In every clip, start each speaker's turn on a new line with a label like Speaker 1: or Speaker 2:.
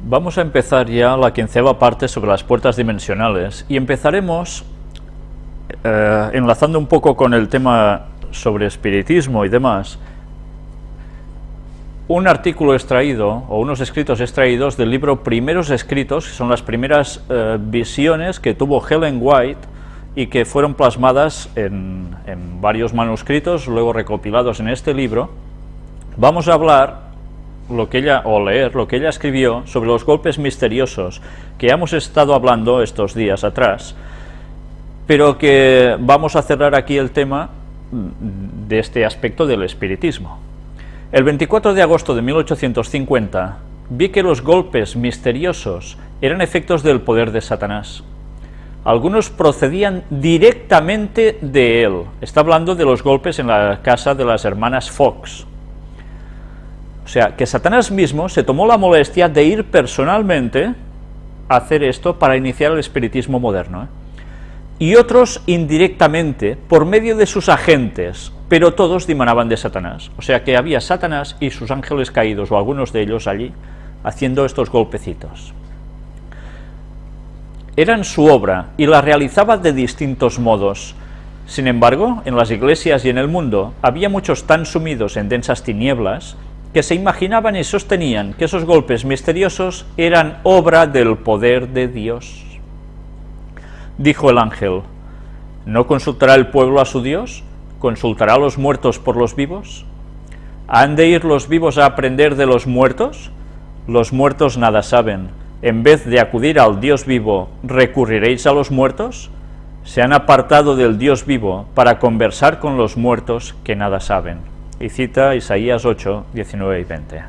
Speaker 1: Vamos a empezar ya la 15ª parte sobre las puertas dimensionales y empezaremos enlazando un poco con el tema sobre espiritismo y demás, un artículo extraído o unos escritos extraídos del libro Primeros Escritos, que son las primeras visiones que tuvo Ellen White y que fueron plasmadas en varios manuscritos, luego recopilados en este libro. Vamos a hablar leer lo que ella escribió sobre los golpes misteriosos que hemos estado hablando estos días atrás, pero que vamos a cerrar aquí el tema de este aspecto del espiritismo. El 24 de agosto de 1850 vi que los golpes misteriosos eran efectos del poder de Satanás. Algunos procedían directamente de él. Está hablando de los golpes en la casa de las hermanas Fox. O sea, que Satanás mismo se tomó la molestia de ir personalmente a hacer esto para iniciar el espiritismo moderno, Y otros indirectamente, por medio de sus agentes, pero todos dimanaban de Satanás. O sea que había Satanás y sus ángeles caídos, o algunos de ellos allí, haciendo estos golpecitos. Eran su obra y la realizaba de distintos modos. Sin embargo, en las iglesias y en el mundo, había muchos tan sumidos en densas tinieblas que se imaginaban y sostenían que esos golpes misteriosos eran obra del poder de Dios. Dijo el ángel: ¿no consultará el pueblo a su Dios? ¿Consultará a los muertos por los vivos? ¿Han de ir los vivos a aprender de los muertos? Los muertos nada saben. En vez de acudir al Dios vivo, ¿recurriréis a los muertos? Se han apartado del Dios vivo para conversar con los muertos que nada saben. Y cita Isaías 8, 19 y 20.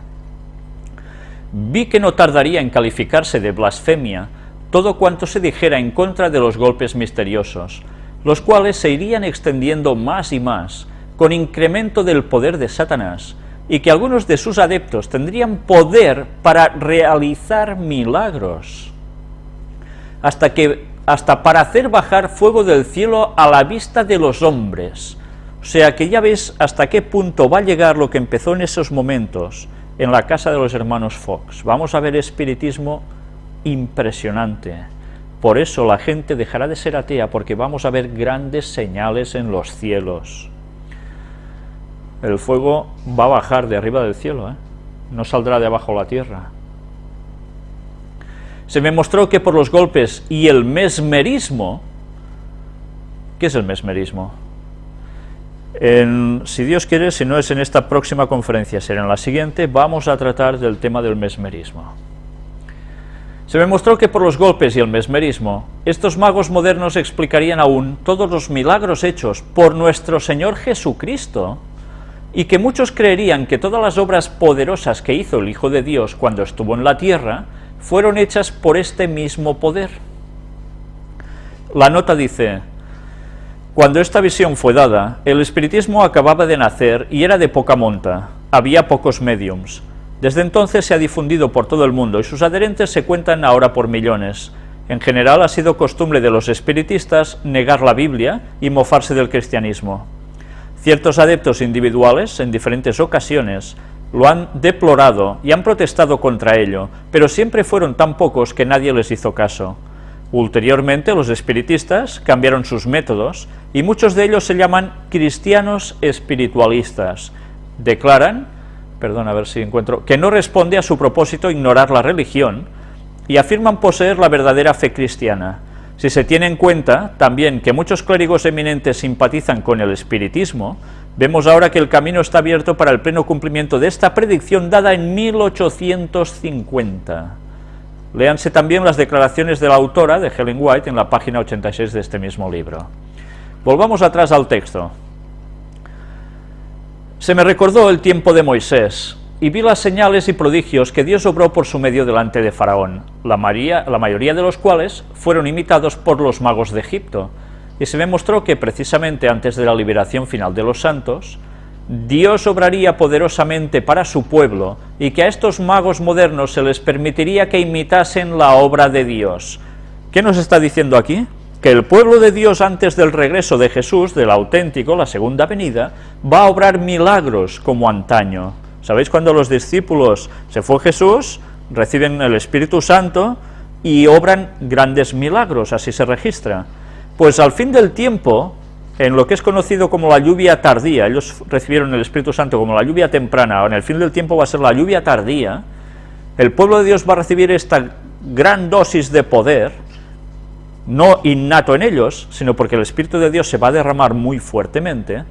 Speaker 1: Vi que no tardaría en calificarse de blasfemia todo cuanto se dijera en contra de los golpes misteriosos, los cuales se irían extendiendo más y más, con incremento del poder de Satanás, y que algunos de sus adeptos tendrían poder para realizar milagros, hasta para hacer bajar fuego del cielo a la vista de los hombres. O sea que ya ves hasta qué punto va a llegar lo que empezó en esos momentos en la casa de los hermanos Fox. Vamos a ver espiritismo impresionante. Por eso la gente dejará de ser atea, porque vamos a ver grandes señales en los cielos. El fuego va a bajar de arriba del cielo, no saldrá de abajo la tierra. Se me mostró que por los golpes y el mesmerismo... ¿Qué es el mesmerismo? Si Dios quiere, si no es en esta próxima conferencia, será en la siguiente, vamos a tratar del tema del mesmerismo. Se me mostró que por los golpes y el mesmerismo, estos magos modernos explicarían aún todos los milagros hechos por nuestro Señor Jesucristo, y que muchos creerían que todas las obras poderosas que hizo el Hijo de Dios cuando estuvo en la tierra, fueron hechas por este mismo poder. La nota dice: cuando esta visión fue dada, el espiritismo acababa de nacer y era de poca monta, había pocos médiums. Desde entonces se ha difundido por todo el mundo y sus adherentes se cuentan ahora por millones. En general ha sido costumbre de los espiritistas negar la Biblia y mofarse del cristianismo. Ciertos adeptos individuales, en diferentes ocasiones, lo han deplorado y han protestado contra ello, pero siempre fueron tan pocos que nadie les hizo caso. Ulteriormente, los espiritistas cambiaron sus métodos y muchos de ellos se llaman cristianos espiritualistas. Declaran, que no responde a su propósito ignorar la religión y afirman poseer la verdadera fe cristiana. Si se tiene en cuenta también que muchos clérigos eminentes simpatizan con el espiritismo, vemos ahora que el camino está abierto para el pleno cumplimiento de esta predicción dada en 1850. Léanse también las declaraciones de la autora, de Ellen White, en la página 86 de este mismo libro. Volvamos atrás al texto. Se me recordó el tiempo de Moisés, y vi las señales y prodigios que Dios obró por su medio delante de Faraón, la mayoría de los cuales fueron imitados por los magos de Egipto, y se me mostró que precisamente antes de la liberación final de los santos, Dios obraría poderosamente para su pueblo, y que a estos magos modernos se les permitiría que imitasen la obra de Dios. ¿Qué nos está diciendo aquí? Que el pueblo de Dios antes del regreso de Jesús, del auténtico, la segunda venida, va a obrar milagros como antaño. ¿Sabéis cuando los discípulos se fue Jesús? reciben el Espíritu Santo y obran grandes milagros, así se registra. Pues al fin del tiempo, en lo que es conocido como la lluvia tardía, ellos recibieron el Espíritu Santo como la lluvia temprana, en el fin del tiempo va a ser la lluvia tardía, el pueblo de Dios va a recibir esta gran dosis de poder, no innato en ellos, sino porque el Espíritu de Dios se va a derramar muy fuertemente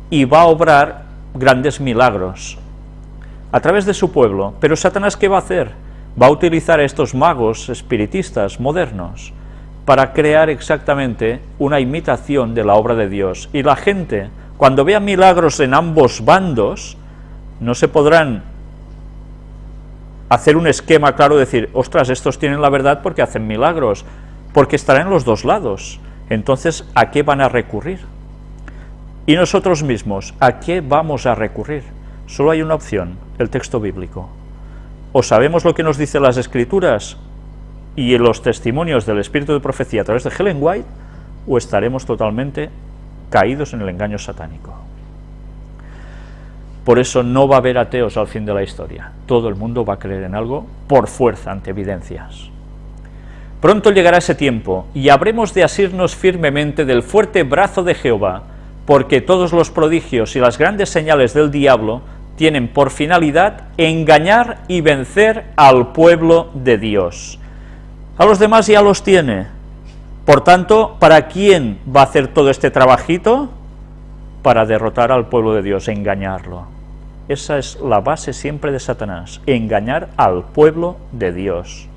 Speaker 1: y va a obrar grandes milagros a través de su pueblo. Pero Satanás, ¿qué va a hacer? Va a utilizar a estos magos espiritistas modernos para crear exactamente una imitación de la obra de Dios. Y la gente, cuando vea milagros en ambos bandos, no se podrán hacer un esquema claro, decir, ostras, estos tienen la verdad porque hacen milagros, porque estarán en los dos lados. Entonces, ¿a qué van a recurrir? Y nosotros mismos, ¿a qué vamos a recurrir? Solo hay una opción, el texto bíblico. O sabemos lo que nos dicen las Escrituras y los testimonios del Espíritu de Profecía a través de Ellen White, o estaremos totalmente caídos en el engaño satánico. Por eso no va a haber ateos al fin de la historia. Todo el mundo va a creer en algo por fuerza, ante evidencias. Pronto llegará ese tiempo, y habremos de asirnos firmemente del fuerte brazo de Jehová, porque todos los prodigios y las grandes señales del diablo tienen por finalidad engañar y vencer al pueblo de Dios. A los demás ya los tiene. Por tanto, ¿para quién va a hacer todo este trabajito? Para derrotar al pueblo de Dios, engañarlo. Esa es la base siempre de Satanás, engañar al pueblo de Dios.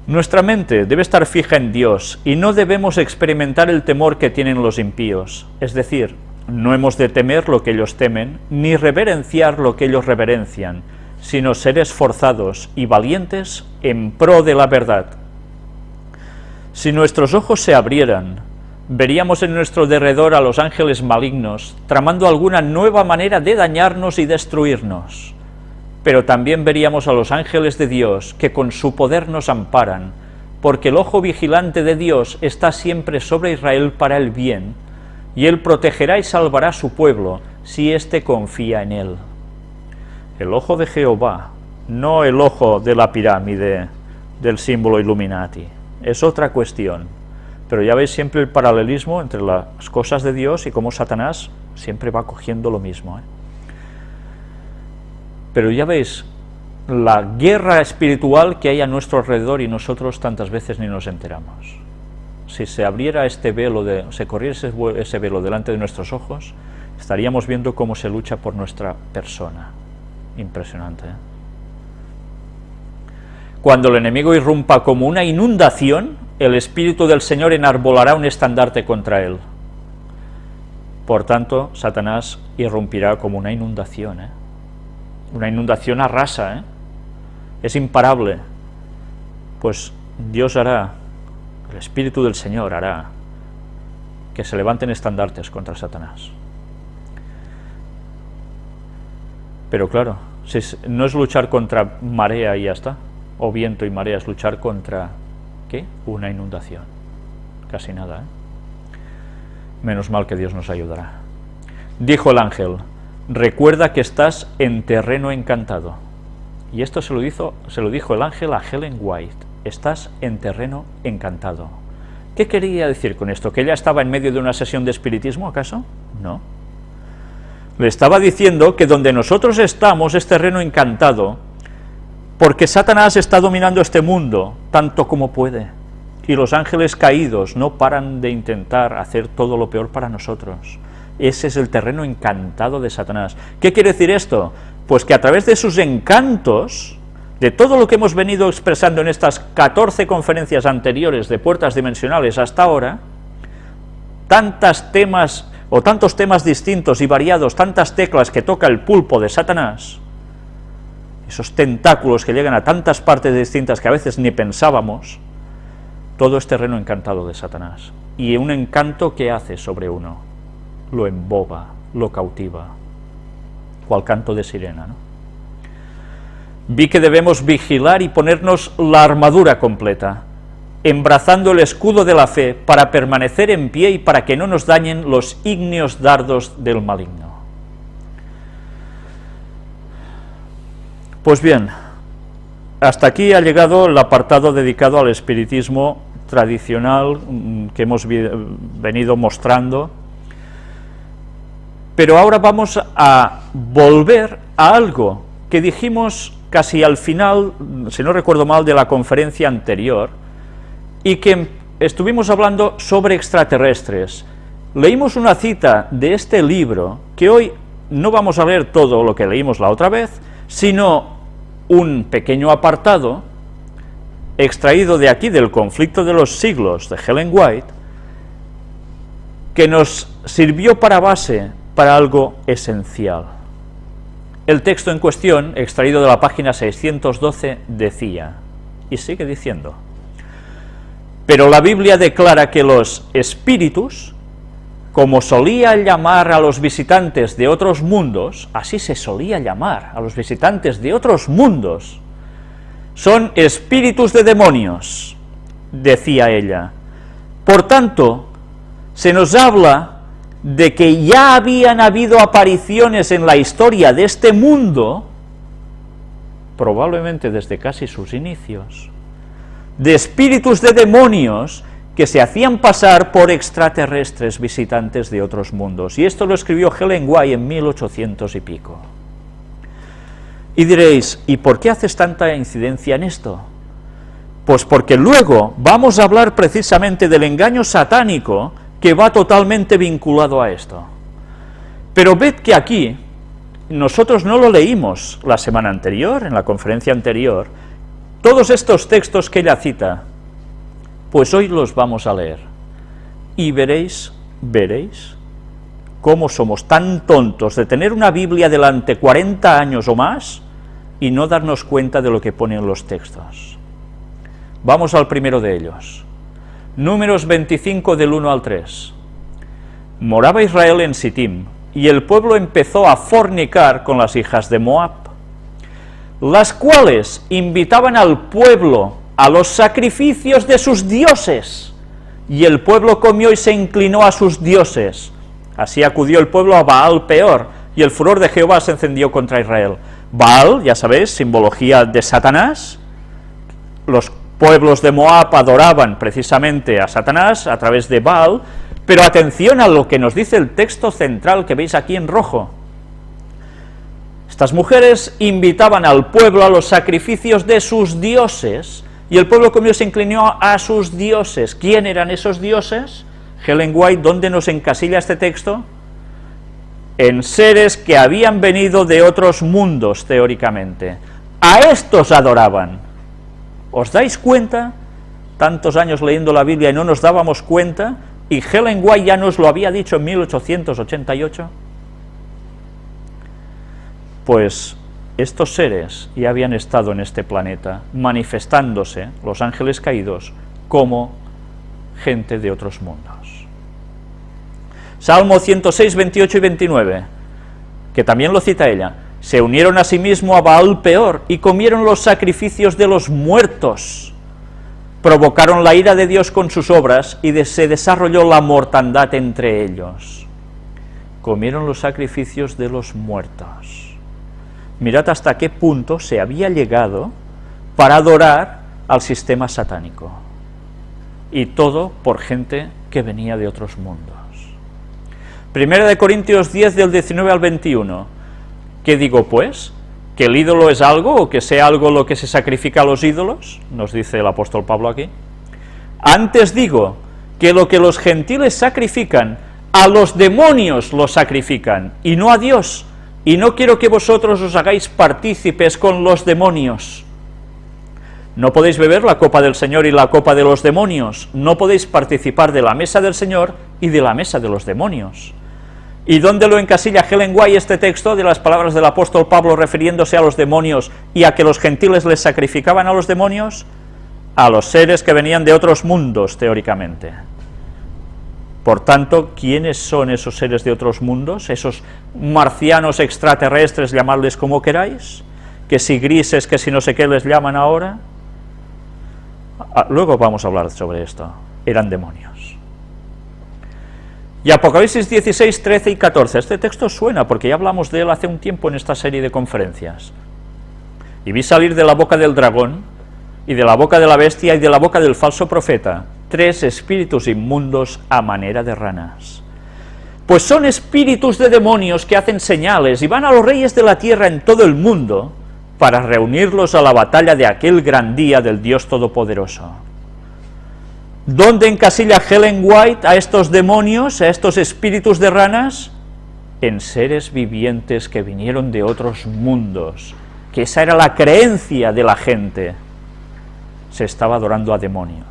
Speaker 1: Nuestra mente debe estar fija en Dios y no debemos experimentar el temor que tienen los impíos, es decir, no hemos de temer lo que ellos temen, ni reverenciar lo que ellos reverencian, sino ser esforzados y valientes en pro de la verdad. Si nuestros ojos se abrieran, veríamos en nuestro derredor a los ángeles malignos, tramando alguna nueva manera de dañarnos y destruirnos. Pero también veríamos a los ángeles de Dios, que con su poder nos amparan, porque el ojo vigilante de Dios está siempre sobre Israel para el bien, y Él protegerá y salvará a su pueblo, si éste confía en Él. El ojo de Jehová, no el ojo de la pirámide del símbolo Illuminati, es otra cuestión. Pero ya veis siempre el paralelismo entre las cosas de Dios y cómo Satanás siempre va cogiendo lo mismo, Pero ya veis la guerra espiritual que hay a nuestro alrededor y nosotros tantas veces ni nos enteramos. Si se abriera este velo, se corriera ese velo delante de nuestros ojos, estaríamos viendo cómo se lucha por nuestra persona. Impresionante, Cuando el enemigo irrumpa como una inundación, el Espíritu del Señor enarbolará un estandarte contra él. Por tanto, Satanás irrumpirá como una inundación, Una inundación arrasa, Es imparable. Pues Dios hará, el Espíritu del Señor hará que se levanten estandartes contra Satanás. Pero claro, si no es luchar contra marea y ya está, o viento y marea, es luchar contra, ¿qué? Una inundación. Casi nada, Menos mal que Dios nos ayudará. Dijo el ángel, recuerda que estás en terreno encantado. Y esto se lo dijo el ángel a Ellen White, estás en terreno encantado. ¿Qué quería decir con esto? ¿Que ella estaba en medio de una sesión de espiritismo, acaso? No. Le estaba diciendo que donde nosotros estamos es terreno encantado, porque Satanás está dominando este mundo tanto como puede, y los ángeles caídos no paran de intentar hacer todo lo peor para nosotros. Ese es el terreno encantado de Satanás. ¿Qué quiere decir esto? Pues que a través de sus encantos, de todo lo que hemos venido expresando en estas 14 conferencias anteriores de puertas dimensionales hasta ahora, tantos temas distintos y variados, tantas teclas que toca el pulpo de Satanás, esos tentáculos que llegan a tantas partes distintas que a veces ni pensábamos, todo es terreno encantado de Satanás. Y un encanto que hace sobre uno, lo emboba, lo cautiva, cual canto de sirena, Vi que debemos vigilar y ponernos la armadura completa, embrazando el escudo de la fe para permanecer en pie y para que no nos dañen los ígneos dardos del maligno. Pues bien, hasta aquí ha llegado el apartado dedicado al espiritismo tradicional que hemos venido mostrando, pero ahora vamos a volver a algo que dijimos casi al final, si no recuerdo mal, de la conferencia anterior, y que estuvimos hablando sobre extraterrestres. Leímos una cita de este libro, que hoy no vamos a leer todo lo que leímos la otra vez, sino un pequeño apartado extraído de aquí, del Conflicto de los Siglos, de Ellen White, que nos sirvió para base para algo esencial. El texto en cuestión, extraído de la página 612, decía, y sigue diciendo: pero la Biblia declara que los espíritus, como solía llamar a los visitantes de otros mundos, así se solía llamar a los visitantes de otros mundos, son espíritus de demonios, decía ella. Por tanto, se nos habla de que ya habían habido apariciones en la historia de este mundo, probablemente desde casi sus inicios, de espíritus de demonios que se hacían pasar por extraterrestres visitantes de otros mundos. Y esto lo escribió Ellen White en 1800 y pico. Y diréis, ¿y por qué haces tanta incidencia en esto? Pues porque luego vamos a hablar precisamente del engaño satánico que va totalmente vinculado a esto. Pero ved que aquí, nosotros no lo leímos la semana anterior, en la conferencia anterior, todos estos textos que ella cita, pues hoy los vamos a leer, y veréis cómo somos tan tontos de tener una Biblia delante 40 años o más, y no darnos cuenta de lo que ponen los textos. Vamos al primero de ellos. Números 25 del 1 al 3. Moraba Israel en Sittim, y el pueblo empezó a fornicar con las hijas de Moab, las cuales invitaban al pueblo a los sacrificios de sus dioses, y el pueblo comió y se inclinó a sus dioses. Así acudió el pueblo a Baal Peor, y el furor de Jehová se encendió contra Israel. Baal, ya sabéis, simbología de Satanás. Los pueblos de Moab adoraban precisamente a Satanás a través de Baal, pero atención a lo que nos dice el texto central que veis aquí en rojo. Estas mujeres invitaban al pueblo a los sacrificios de sus dioses, y el pueblo comió y se inclinó a sus dioses. ¿Quién eran esos dioses? Ellen White, ¿dónde nos encasilla este texto? En seres que habían venido de otros mundos, teóricamente. A estos adoraban. ¿Os dais cuenta? Tantos años leyendo la Biblia y no nos dábamos cuenta, y Ellen White ya nos lo había dicho en 1888. Pues estos seres ya habían estado en este planeta, manifestándose, los ángeles caídos, como gente de otros mundos. Salmo 106, 28 y 29, que también lo cita ella. Se unieron a sí mismo a Baal Peor y comieron los sacrificios de los muertos. Provocaron la ira de Dios con sus obras y se desarrolló la mortandad entre ellos. Comieron los sacrificios de los muertos. Mirad hasta qué punto se había llegado para adorar al sistema satánico. Y todo por gente que venía de otros mundos. Primera de Corintios 10, del 19 al 21. ¿Qué digo pues? ¿Que el ídolo es algo o que sea algo lo que se sacrifica a los ídolos? Nos dice el apóstol Pablo aquí. Antes digo que lo que los gentiles sacrifican, a los demonios los sacrifican, y no a Dios. Y no quiero que vosotros os hagáis partícipes con los demonios. No podéis beber la copa del Señor y la copa de los demonios. No podéis participar de la mesa del Señor y de la mesa de los demonios. ¿Y dónde lo encasilla Ellen White este texto de las palabras del apóstol Pablo refiriéndose a los demonios y a que los gentiles les sacrificaban a los demonios? A los seres que venían de otros mundos, teóricamente. Por tanto, ¿quiénes son esos seres de otros mundos? Esos marcianos extraterrestres, llamadles como queráis, que si grises, que si no sé qué les llaman ahora. Luego vamos a hablar sobre esto. Eran demonios. Y Apocalipsis 16, 13 y 14. Este texto suena porque ya hablamos de él hace un tiempo en esta serie de conferencias. y vi salir de la boca del dragón, y de la boca de la bestia, y de la boca del falso profeta, 3 espíritus inmundos a manera de ranas. Pues son espíritus de demonios que hacen señales y van a los reyes de la tierra en todo el mundo para reunirlos a la batalla de aquel gran día del Dios Todopoderoso. ¿Dónde encasilla Ellen White a estos demonios, a estos espíritus de ranas? En seres vivientes que vinieron de otros mundos, que esa era la creencia de la gente. Se estaba adorando a demonios.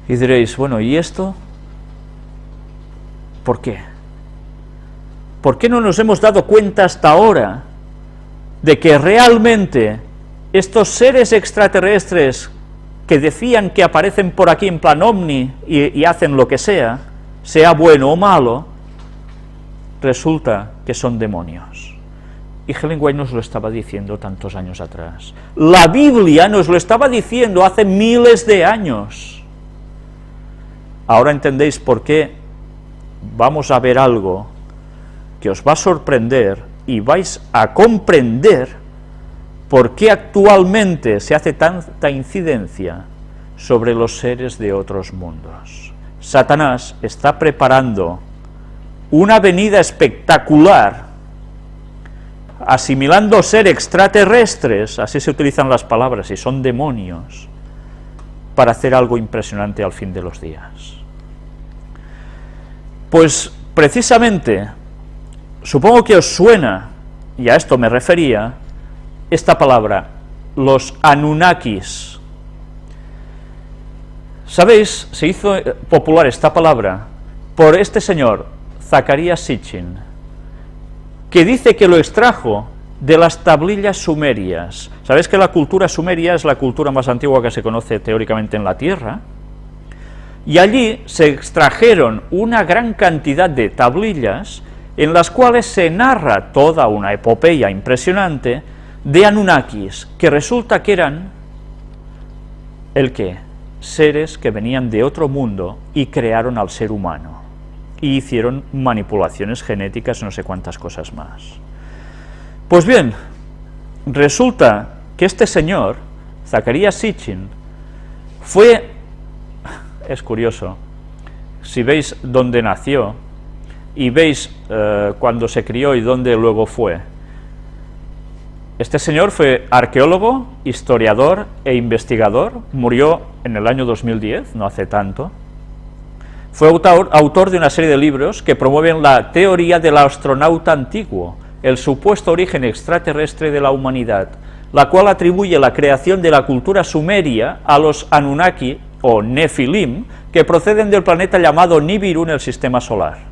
Speaker 1: Y diréis, bueno, ¿y esto? ¿Por qué? ¿Por qué no nos hemos dado cuenta hasta ahora de que realmente estos seres extraterrestres que decían que aparecen por aquí en plan ovni y hacen lo que sea bueno o malo, resulta que son demonios? Y Ellen White nos lo estaba diciendo tantos años atrás. La Biblia nos lo estaba diciendo hace miles de años. Ahora entendéis por qué vamos a ver algo que os va a sorprender y vais a comprender por qué actualmente se hace tanta incidencia sobre los seres de otros mundos. Satanás está preparando una venida espectacular, asimilando ser extraterrestres, así se utilizan las palabras, y son demonios, para hacer algo impresionante al fin de los días. Pues precisamente, supongo que os suena, y a esto me refería, esta palabra, los Anunnakis. ¿Sabéis? Se hizo popular esta palabra por este señor, Zecharia Sitchin, que dice que lo extrajo de las tablillas sumerias. ¿Sabéis que la cultura sumeria es la cultura más antigua que se conoce teóricamente en la Tierra? Y allí se extrajeron una gran cantidad de tablillas en las cuales se narra toda una epopeya impresionante de Anunnakis, que resulta que eran, ¿el qué? Seres que venían de otro mundo y crearon al ser humano, y hicieron manipulaciones genéticas, no sé cuántas cosas más. Pues bien, resulta que este señor, Zecharia Sitchin, es curioso, si veis dónde nació, y veis cuando se crió y dónde luego fue. Este señor fue arqueólogo, historiador e investigador, murió en el año 2010, no hace tanto. Fue autor de una serie de libros que promueven la teoría del astronauta antiguo, el supuesto origen extraterrestre de la humanidad, la cual atribuye la creación de la cultura sumeria a los Anunnaki o Nefilim, que proceden del planeta llamado Nibiru en el sistema solar.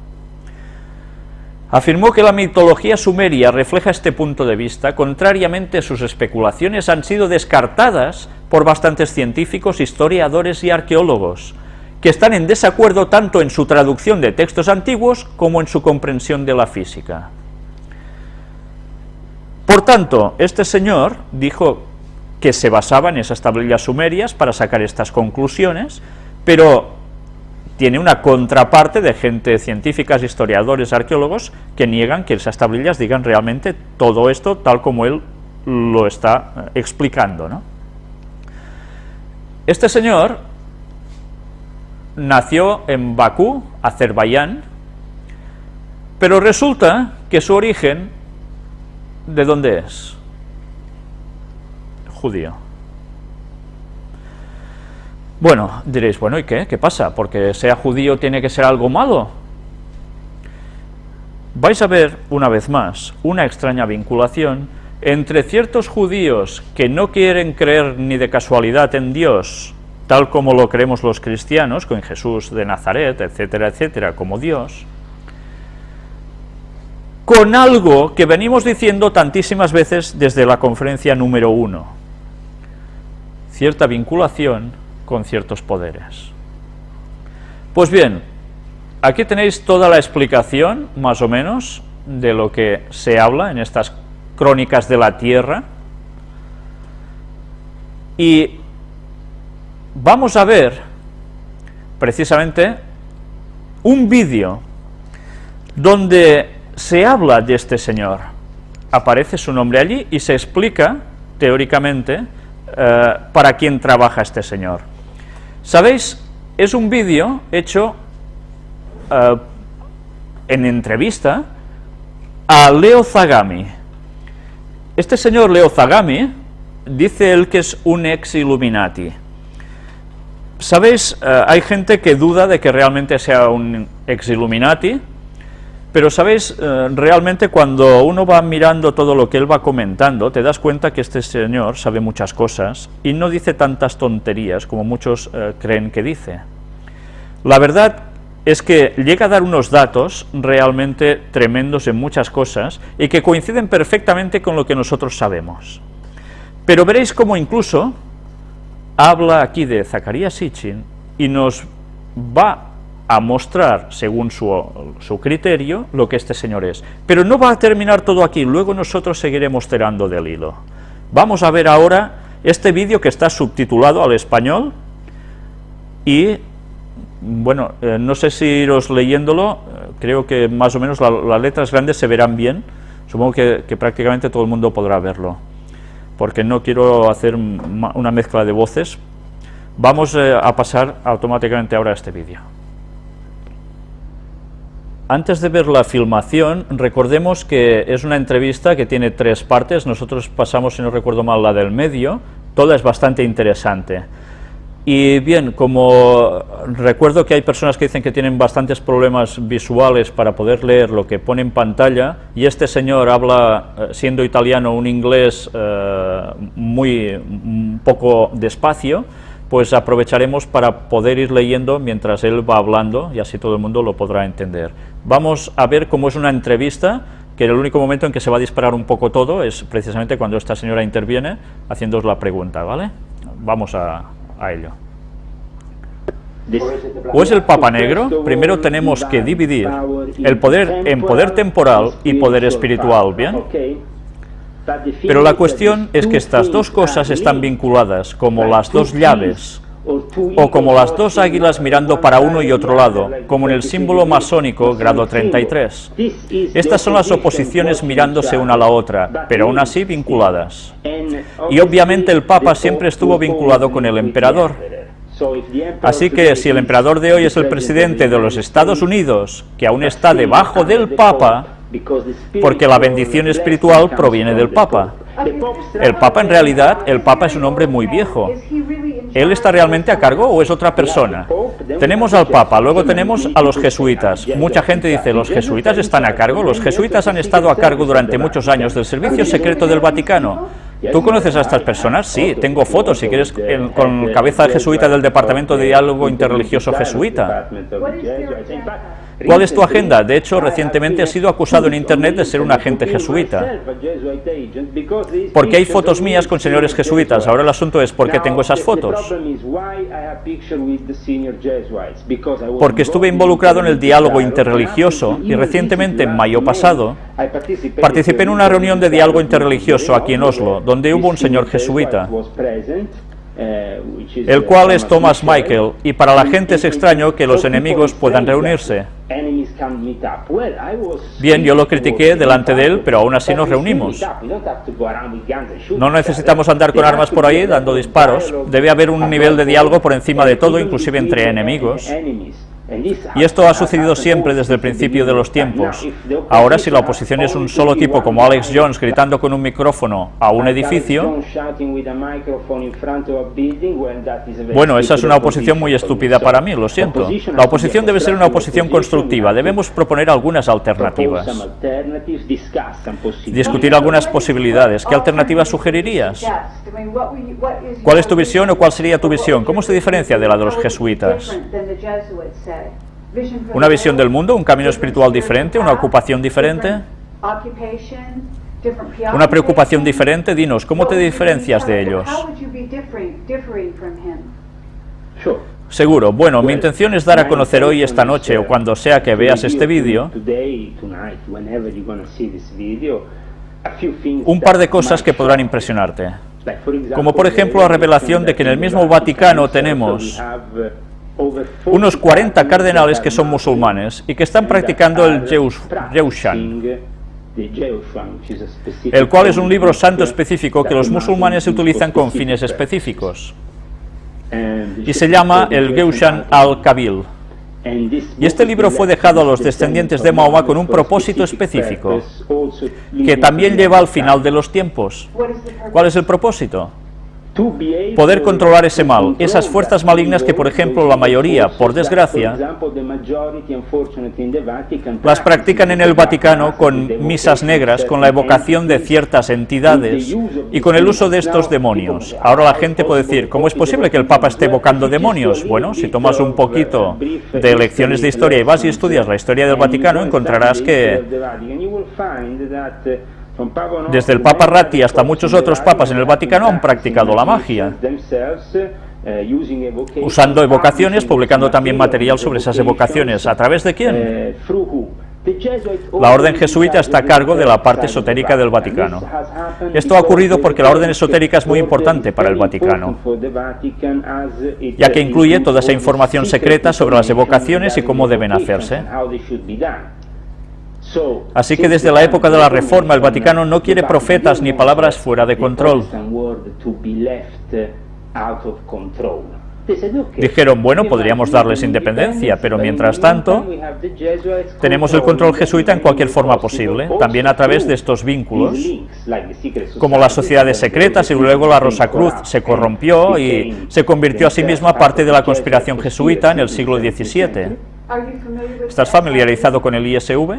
Speaker 1: Afirmó que la mitología sumeria refleja este punto de vista, contrariamente sus especulaciones han sido descartadas por bastantes científicos, historiadores y arqueólogos, que están en desacuerdo tanto en su traducción de textos antiguos como en su comprensión de la física. Por tanto, este señor dijo que se basaba en esas tablillas sumerias para sacar estas conclusiones, pero tiene una contraparte de gente, científicas, historiadores, arqueólogos, que niegan que esas tablillas digan realmente todo esto tal como él lo está explicando, ¿no? Este señor nació en Bakú, Azerbaiyán, pero resulta que su origen, ¿de dónde es? Judío. Bueno, diréis, bueno, ¿y qué? ¿Qué pasa? ¿Porque sea judío tiene que ser algo malo? Vais a ver, una vez más, una extraña vinculación entre ciertos judíos que no quieren creer ni de casualidad en Dios, tal como lo creemos los cristianos, con Jesús de Nazaret, etcétera, etcétera, como Dios, con algo que venimos diciendo tantísimas veces desde la conferencia número 1, cierta vinculación con ciertos poderes. Pues bien, aquí tenéis toda la explicación, más o menos, de lo que se habla en estas crónicas de la Tierra, y vamos a ver, precisamente, un vídeo donde se habla de este señor, aparece su nombre allí y se explica, teóricamente, para quién trabaja este señor. ¿Sabéis? Es un vídeo hecho en entrevista a Leo Zagami. Este señor Leo Zagami dice él que es un ex Illuminati. ¿Sabéis? Hay gente que duda de que realmente sea un ex Illuminati, pero ¿sabéis? Realmente cuando uno va mirando todo lo que él va comentando, te das cuenta que este señor sabe muchas cosas y no dice tantas tonterías como muchos creen que dice. La verdad es que llega a dar unos datos realmente tremendos en muchas cosas y que coinciden perfectamente con lo que nosotros sabemos. Pero veréis cómo incluso habla aquí de Zecharia Sitchin y nos va a mostrar, según su criterio, lo que este señor es. Pero no va a terminar todo aquí, luego nosotros seguiremos tirando del hilo. Vamos a ver ahora este vídeo que está subtitulado al español y, bueno, no sé si iros leyéndolo, creo que más o menos las letras grandes se verán bien, supongo que prácticamente todo el mundo podrá verlo, porque no quiero hacer una mezcla de voces. Vamos a pasar automáticamente ahora a este vídeo. Antes de ver la filmación, recordemos que es una entrevista que tiene 3 partes, nosotros pasamos, si no recuerdo mal, la del medio, toda es bastante interesante. Y bien, como recuerdo que hay personas que dicen que tienen bastantes problemas visuales para poder leer lo que pone en pantalla, y este señor habla, siendo italiano, un inglés un poco despacio, pues aprovecharemos para poder ir leyendo mientras él va hablando y así todo el mundo lo podrá entender. Vamos a ver cómo es una entrevista, que el único momento en que se va a disparar un poco todo es precisamente cuando esta señora interviene haciéndoos la pregunta, ¿vale? Vamos a ello. ¿O es el Papa Negro? Primero tenemos que dividir el poder en poder temporal y poder espiritual, ¿bien? Pero la cuestión es que estas dos cosas están vinculadas, como las dos llaves, o como las dos águilas mirando para uno y otro lado, como en el símbolo masónico grado 33. Estas son las oposiciones mirándose una a la otra, pero aún así vinculadas. Y obviamente el Papa siempre estuvo vinculado con el emperador. Así que si el emperador de hoy es el presidente de los Estados Unidos, que aún está debajo del Papa, porque la bendición espiritual proviene del Papa. El Papa, en realidad, el Papa es un hombre muy viejo. ¿Él está realmente a cargo o es otra persona? Tenemos al Papa, luego tenemos a los jesuitas. Mucha gente dice, ¿los jesuitas están a cargo? Los jesuitas han estado a cargo durante muchos años del servicio secreto del Vaticano. ¿Tú conoces a estas personas? Sí, tengo fotos, si quieres, con cabeza de jesuita del Departamento de Diálogo Interreligioso Jesuita. ¿Cuál es tu agenda? De hecho, recientemente he sido acusado en Internet de ser un agente jesuita. Porque hay fotos mías con señores jesuitas. Ahora el asunto es, ¿por qué tengo esas fotos? Porque estuve involucrado en el diálogo interreligioso y recientemente, en mayo pasado, participé en una reunión de diálogo interreligioso aquí en Oslo, donde hubo un señor jesuita, el cual es Thomas Michael, y para la gente es extraño que los enemigos puedan reunirse. Bien, yo lo critiqué delante de él, pero aún así nos reunimos. No necesitamos andar con armas por ahí dando disparos, debe haber un nivel de diálogo por encima de todo, inclusive entre enemigos. Y esto ha sucedido siempre desde el principio de los tiempos. Ahora, si la oposición es un solo tipo como Alex Jones gritando con un micrófono a un edificio, bueno, esa es una oposición muy estúpida para mí, lo siento. La oposición debe ser una oposición constructiva, debemos proponer algunas alternativas. Discutir algunas posibilidades. ¿Qué alternativas sugerirías? ¿Cuál es tu visión o cuál sería tu visión? ¿Cómo se diferencia de la de los jesuitas? ¿Una visión del mundo? ¿Un camino espiritual diferente? ¿Una ocupación diferente? ¿Una preocupación diferente? Dinos, ¿cómo te diferencias de ellos? Seguro. Bueno, mi intención es dar a conocer hoy, esta noche, o cuando sea que veas este vídeo, un par de cosas que podrán impresionarte. Como por ejemplo la revelación de que en el mismo Vaticano tenemos unos 40 cardenales que son musulmanes y que están practicando el Jewshan. el cual es un libro santo específico que los musulmanes utilizan con fines específicos, y se llama el Geushan al-Kabil. Y este libro fue dejado a los descendientes de Mahoma con un propósito específico, que también lleva al final de los tiempos. ¿Cuál es el propósito? Poder controlar ese mal, esas fuerzas malignas que, por ejemplo, la mayoría, por desgracia, las practican en el Vaticano con misas negras, con la evocación de ciertas entidades y con el uso de estos demonios. Ahora la gente puede decir, ¿cómo es posible que el Papa esté evocando demonios? Bueno, si tomas un poquito de lecciones de historia y vas y estudias la historia del Vaticano, encontrarás que desde el Papa Ratti hasta muchos otros papas en el Vaticano han practicado la magia, usando evocaciones, publicando también material sobre esas evocaciones. ¿A través de quién? La orden jesuita está a cargo de la parte esotérica del Vaticano. Esto ha ocurrido porque la orden esotérica es muy importante para el Vaticano, ya que incluye toda esa información secreta sobre las evocaciones y cómo deben hacerse. Así que desde la época de la Reforma el Vaticano no quiere profetas ni palabras fuera de control. Dijeron, bueno, podríamos darles independencia, pero mientras tanto tenemos el control jesuita en cualquier forma posible, también a través de estos vínculos, como las sociedades secretas, y luego la Rosacruz se corrompió y se convirtió a sí misma parte de la conspiración jesuita en el siglo XVII. ¿Estás familiarizado con el ISV?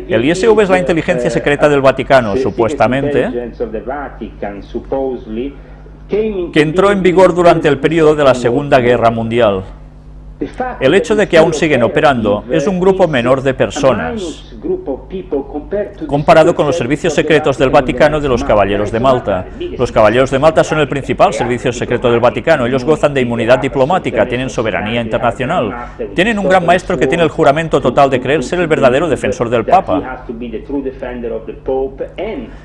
Speaker 1: El ISV es la inteligencia secreta del Vaticano, supuestamente, que entró en vigor durante el periodo de la Segunda Guerra Mundial. El hecho de que aún siguen operando es un grupo menor de personas, comparado con los servicios secretos del Vaticano de los Caballeros de Malta. Los Caballeros de Malta son el principal servicio secreto del Vaticano. Ellos gozan de inmunidad diplomática, tienen soberanía internacional, tienen un gran maestro que tiene el juramento total de creer ser el verdadero defensor del Papa.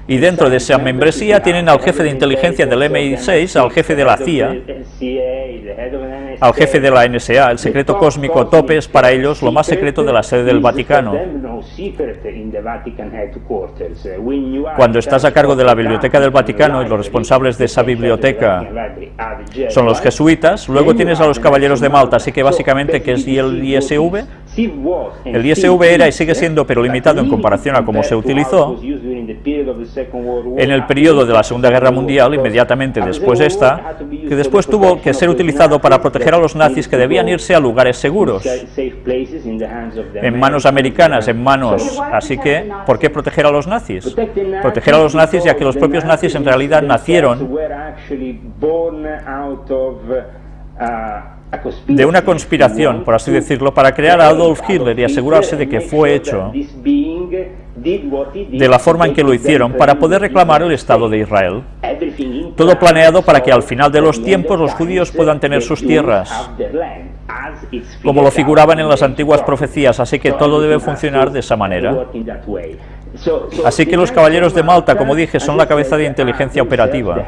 Speaker 1: Y dentro de esa membresía tienen al jefe de inteligencia del MI6, al jefe de la CIA, al jefe de la NSA. El secreto cósmico tope es para ellos lo más secreto de la sede del Vaticano. Cuando estás a cargo de la biblioteca del Vaticano y los responsables de esa biblioteca son los jesuitas, luego tienes a los Caballeros de Malta, así que básicamente, ¿qué es el ISV? El ISV era y sigue siendo, pero limitado en comparación a cómo se utilizó en el periodo de la Segunda Guerra Mundial, inmediatamente después de esta, que después tuvo que ser utilizado para proteger a los nazis que debían irse a lugares seguros, en manos americanas, en manos... Así que, ¿por qué proteger a los nazis? Proteger a los nazis, ya que los propios nazis en realidad nacieron de una conspiración, por así decirlo, para crear a Adolf Hitler y asegurarse de que fue hecho de la forma en que lo hicieron para poder reclamar el Estado de Israel. Todo planeado para que al final de los tiempos los judíos puedan tener sus tierras, como lo figuraban en las antiguas profecías, así que todo debe funcionar de esa manera. Así que los Caballeros de Malta, como dije, son la cabeza de inteligencia operativa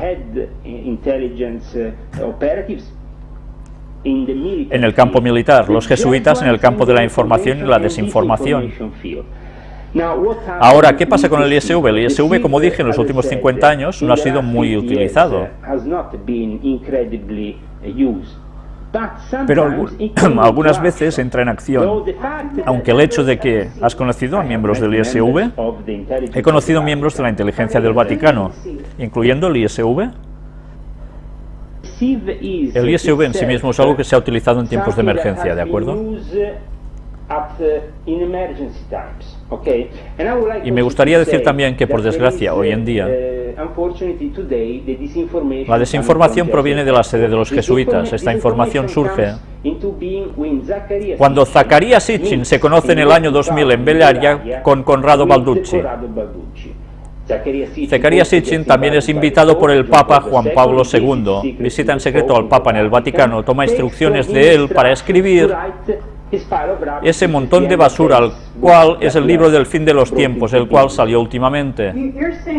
Speaker 1: en el campo militar, los jesuitas en el campo de la información y la desinformación. Ahora, ¿qué pasa con el ISV? El ISV, como dije, en los últimos 50 años no ha sido muy utilizado. Pero algunas veces entra en acción. Aunque el hecho de que has conocido a miembros del ISV, he conocido miembros de la inteligencia del Vaticano, incluyendo el ISV. El ISV en sí mismo es algo que se ha utilizado en tiempos de emergencia, ¿de acuerdo? Y me gustaría decir también que, por desgracia, hoy en día, la desinformación proviene de la sede de los jesuitas. Esta información surge cuando Zacarías Sitchin se conoce en el año 2000 en Bellaria con Conrado Balducci. Zacarías Sitchin también es invitado por el Papa Juan Pablo II, visita en secreto al Papa en el Vaticano, toma instrucciones de él para escribir ese montón de basura, el cual es el libro del fin de los tiempos, el cual salió últimamente.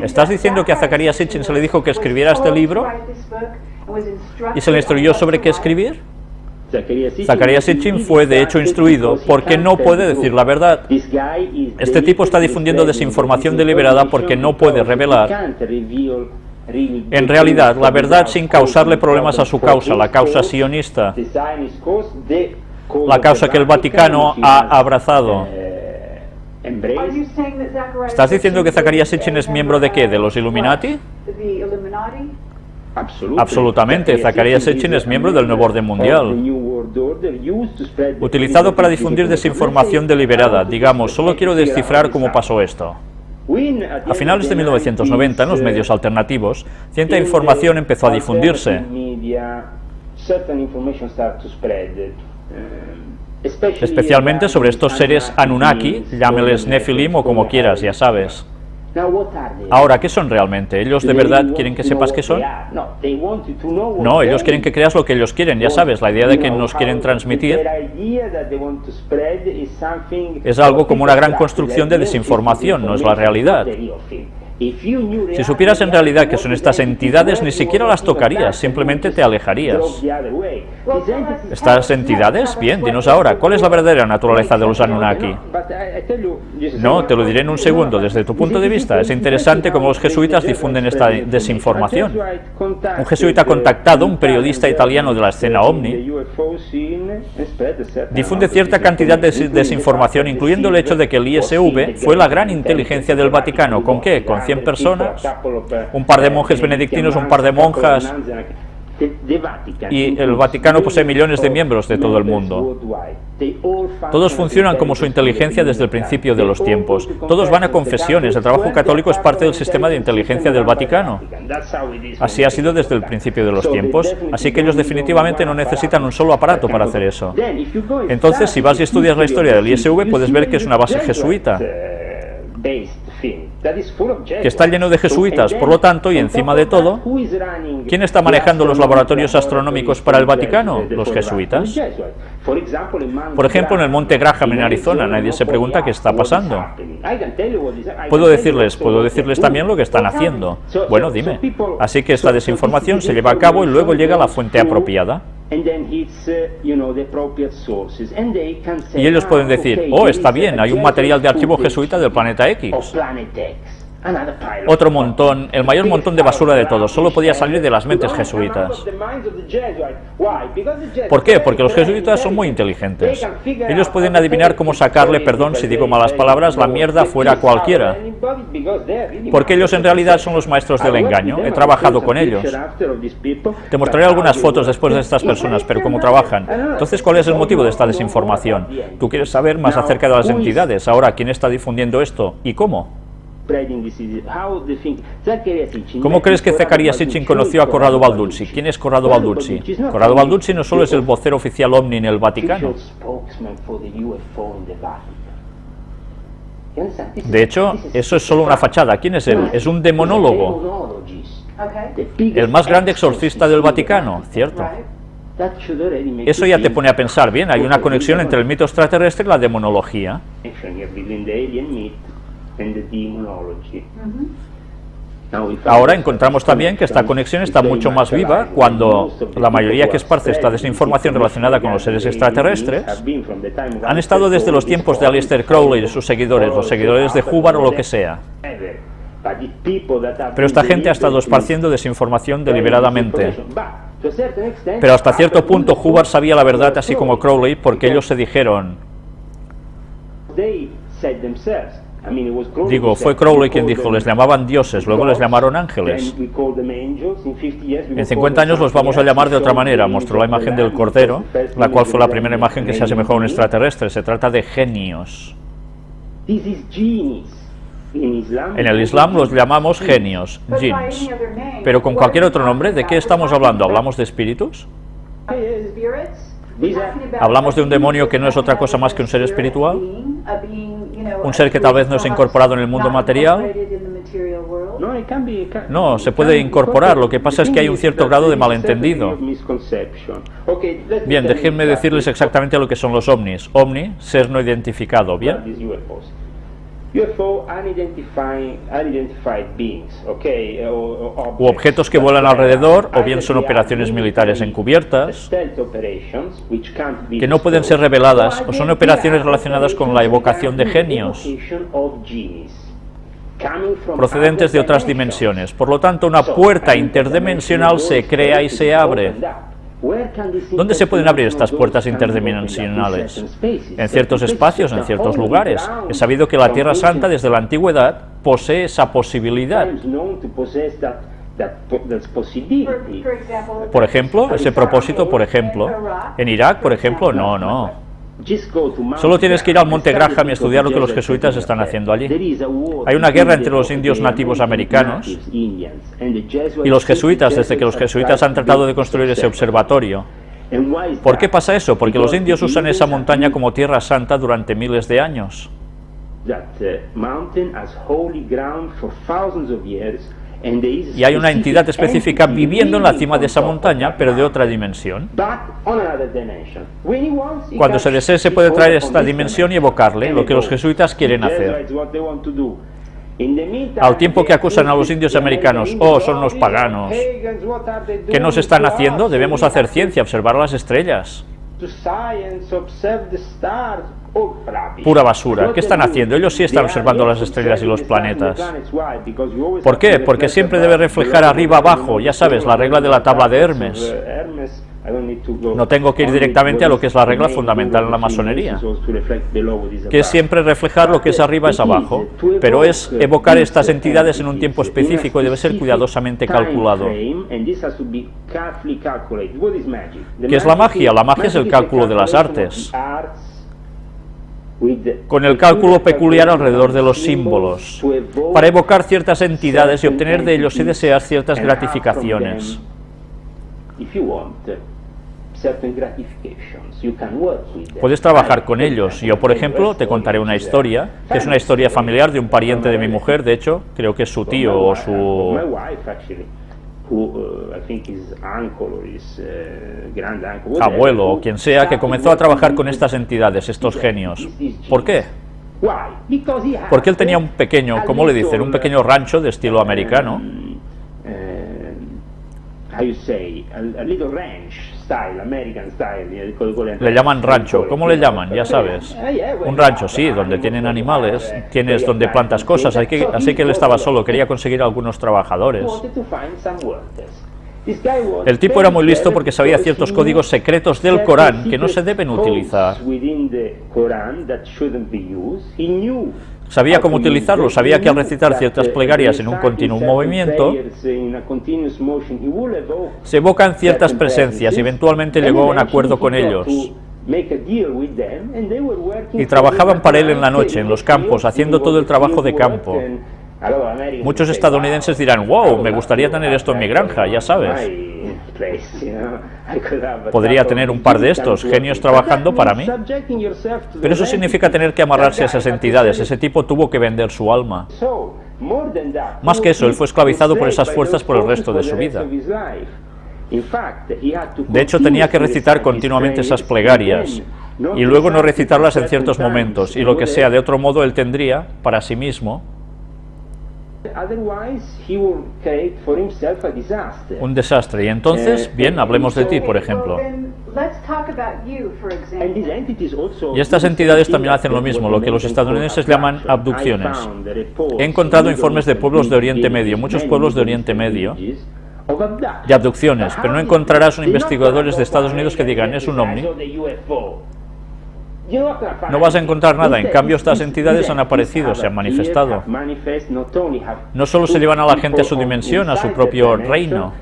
Speaker 1: ¿Estás diciendo que a Zacarías Sitchin se le dijo que escribiera este libro y se le instruyó sobre qué escribir? Zecharia Sitchin fue de hecho instruido porque no puede decir la verdad. Este tipo está difundiendo desinformación deliberada porque no puede revelar en realidad la verdad sin causarle problemas a su causa, la causa sionista, la causa que el Vaticano ha abrazado. ¿Estás diciendo que Zecharia Sitchin es miembro de qué? ¿De los Illuminati? Absolutamente, Zecharia Sitchin es miembro del Nuevo Orden Mundial, utilizado para difundir desinformación deliberada. Digamos, solo quiero descifrar cómo pasó esto. A finales de 1990, en los medios alternativos, cierta información empezó a difundirse. Especialmente sobre estos seres Anunnaki, llámeles Nephilim o como quieras, ya sabes. Ahora, ¿qué son realmente? ¿Ellos de verdad quieren que sepas qué son? No, ellos quieren que creas lo que ellos quieren, ya sabes, la idea de que nos quieren transmitir es algo como una gran construcción de desinformación, no es la realidad. Si supieras en realidad que son estas entidades, ni siquiera las tocarías, simplemente te alejarías. ¿Estas entidades? Bien, dinos ahora, ¿cuál es la verdadera naturaleza de los Anunnaki? No, te lo diré en un segundo. Desde tu punto de vista, es interesante cómo los jesuitas difunden esta desinformación. Un jesuita contactado, un periodista italiano de la escena OVNI, difunde cierta cantidad de desinformación, incluyendo el hecho de que el ISV fue la gran inteligencia del Vaticano. ¿Con qué? Con 100 personas, un par de monjes benedictinos, un par de monjas, y el Vaticano posee millones de miembros de todo el mundo. Todos funcionan como su inteligencia desde el principio de los tiempos. Todos van a confesiones. El trabajo católico es parte del sistema de inteligencia del Vaticano. Así ha sido desde el principio de los tiempos. Así que ellos definitivamente no necesitan un solo aparato para hacer eso. Entonces, si vas y estudias la historia del ISV, puedes ver que es una base jesuita, que está lleno de jesuitas. Por lo tanto, y encima de todo, ¿quién está manejando los laboratorios astronómicos para el Vaticano? Los jesuitas. Por ejemplo, en el Monte Graham en Arizona, nadie se pregunta qué está pasando. Puedo decirles también lo que están haciendo. Bueno, dime. Así que esta desinformación se lleva a cabo y luego llega a la fuente apropiada. Y ellos pueden decir, oh, está bien, hay un material de archivo jesuita del planeta X. Otro montón, el mayor montón de basura de todos, solo podía salir de las mentes jesuitas. ¿Por qué? Porque los jesuitas son muy inteligentes. Ellos pueden adivinar cómo sacarle, perdón si digo malas palabras, la mierda fuera a cualquiera. Porque ellos en realidad son los maestros del engaño. He trabajado con ellos. Te mostraré algunas fotos después de estas personas, pero cómo trabajan. Entonces, ¿cuál es el motivo de esta desinformación? Tú quieres saber más acerca de las entidades. Ahora, ¿quién está difundiendo esto? ¿Y cómo? ¿Cómo crees que Zecharia Sitchin conoció a Corrado Balduzzi? ¿Quién es Corrado Balduzzi? Corrado Balduzzi no solo es el vocero oficial OVNI en el Vaticano. De hecho, eso es solo una fachada. ¿Quién es él? Es un demonólogo. El más grande exorcista del Vaticano, ¿cierto? Eso ya te pone a pensar, bien, hay una conexión entre el mito extraterrestre y la demonología. Ahora encontramos también que esta conexión está mucho más viva cuando la mayoría que esparce esta desinformación relacionada con los seres extraterrestres han estado desde los tiempos de Aleister Crowley y sus seguidores, los seguidores de Hubbard o lo que sea. Pero esta gente ha estado esparciendo desinformación deliberadamente. Pero hasta cierto punto Hubbard sabía la verdad, así como Crowley, porque ellos se dijeron... Digo, fue Crowley quien dijo, les llamaban dioses, luego les llamaron ángeles. En 50 años los vamos a llamar de otra manera. Mostró la imagen del Cordero, la cual fue la primera imagen que se asemejó a un extraterrestre. Se trata de genios. En el Islam los llamamos genios, jinns. Pero con cualquier otro nombre, ¿de qué estamos hablando? ¿Hablamos de espíritus? ¿Hablamos de un demonio que no es otra cosa más que un ser espiritual? ¿Un ser que tal vez no es incorporado en el mundo material? No, se puede incorporar, lo que pasa es que hay un cierto grado de malentendido. Bien, déjenme decirles exactamente lo que son los ovnis. OVNI, ser no identificado, ¿bien? u objetos que vuelan alrededor, o bien son operaciones militares encubiertas, que no pueden ser reveladas, o son operaciones relacionadas con la evocación de genios, procedentes de otras dimensiones. Por lo tanto, una puerta interdimensional se crea y se abre. ¿Dónde se pueden abrir estas puertas interdimensionales? En ciertos espacios, en ciertos lugares. Es sabido que la Tierra Santa, desde la antigüedad, posee esa posibilidad. Por ejemplo, ese propósito, por ejemplo, en Irak, por ejemplo, no. Solo tienes que ir al Monte Graham y estudiar lo que los jesuitas están haciendo allí. Hay una guerra entre los indios nativos americanos y los jesuitas, desde que los jesuitas han tratado de construir ese observatorio. ¿Por qué pasa eso? Porque los indios usan esa montaña como tierra santa durante miles de años. Y hay una entidad específica viviendo en la cima de esa montaña, pero de otra dimensión. Cuando se desee, se puede traer esta dimensión y evocarle, lo que los jesuitas quieren hacer. Al tiempo que acusan a los indios americanos, son los paganos. ¿Qué nos están haciendo? Debemos hacer ciencia, observar las estrellas. Pura basura. ¿Qué están haciendo? Ellos sí están observando las estrellas y los planetas. ¿Por qué? Porque siempre debe reflejar arriba abajo, ya sabes, la regla de la tabla de Hermes. No tengo que ir directamente a lo que es la regla fundamental en la masonería, que es siempre reflejar lo que es arriba es abajo, pero es evocar estas entidades en un tiempo específico y debe ser cuidadosamente calculado. ¿Qué es la magia? La magia es el cálculo de las artes, con el cálculo peculiar alrededor de los símbolos, para evocar ciertas entidades y obtener de ellos, si deseas, ciertas gratificaciones. Puedes trabajar con ellos. Yo, por ejemplo, te contaré una historia, que es una historia familiar de un pariente de mi mujer, de hecho, creo que es su tío o su abuelo o quien sea, que comenzó a trabajar con estas entidades, estos genios. ¿Por qué? Porque él tenía un pequeño, ¿cómo le dicen? Un pequeño rancho de estilo americano. Le llaman rancho. ¿Cómo le llaman? Ya sabes. Un rancho, sí, donde tienen animales, tienes donde plantas cosas, así que él estaba solo, quería conseguir algunos trabajadores. El tipo era muy listo porque sabía ciertos códigos secretos del Corán que no se deben utilizar. Sabía cómo utilizarlo, sabía que al recitar ciertas plegarias en un continuo movimiento, se evocan ciertas presencias y eventualmente llegó a un acuerdo con ellos. Y trabajaban para él en la noche, en los campos, haciendo todo el trabajo de campo. Muchos estadounidenses dirán, wow, me gustaría tener esto en mi granja, ya sabes. Podría tener un par de estos genios trabajando para mí. Pero eso significa tener que amarrarse a esas entidades. Ese tipo tuvo que vender su alma. Más que eso, él fue esclavizado por esas fuerzas por el resto de su vida. De hecho, tenía que recitar continuamente esas plegarias y luego no recitarlas en ciertos momentos, y lo que sea, de otro modo él tendría para sí mismo un desastre. Y entonces, bien, hablemos de ti, por ejemplo. Y estas entidades también hacen lo mismo, lo que los estadounidenses llaman abducciones. He encontrado informes de pueblos de Oriente Medio, muchos pueblos de Oriente Medio, de abducciones, pero no encontrarás investigadores de Estados Unidos que digan, es un ovni. No vas a encontrar nada. En cambio, estas entidades han aparecido, se han manifestado. No solo se llevan a la gente a su dimensión, a su propio reino.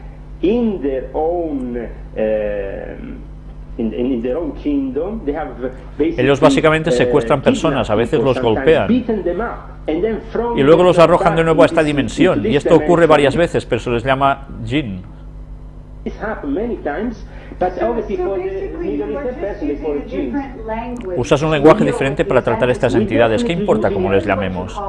Speaker 1: Ellos básicamente secuestran personas, a veces los golpean y luego los arrojan de nuevo a esta dimensión, y esto ocurre varias veces, pero se les llama jinn. Usas un lenguaje diferente para tratar estas entidades. ¿Qué importa cómo les llamemos?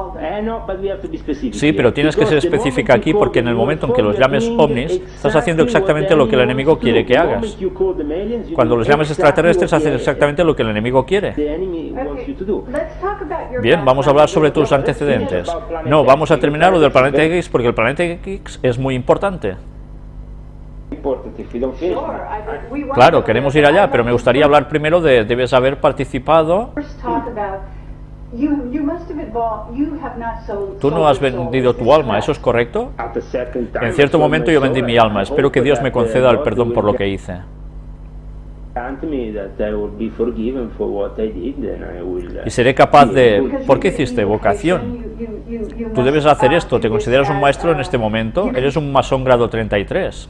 Speaker 1: Sí, pero tienes que ser específica aquí porque en el momento en que los llames ovnis, estás haciendo exactamente lo que el enemigo quiere que hagas. Cuando los llames extraterrestres, haces exactamente lo que el enemigo quiere. Bien, vamos a hablar sobre tus antecedentes. No, vamos a terminar lo del planeta X porque el planeta X es muy importante. Claro, queremos ir allá, pero me gustaría hablar primero de debes haber participado. Tú no has vendido tu alma, ¿eso es correcto? En cierto momento yo vendí mi alma, espero que Dios me conceda el perdón por lo que hice. Y seré capaz de... ¿Por qué hiciste vocación? Tú debes hacer esto, ¿te consideras un maestro en este momento? Eres un masón grado 33.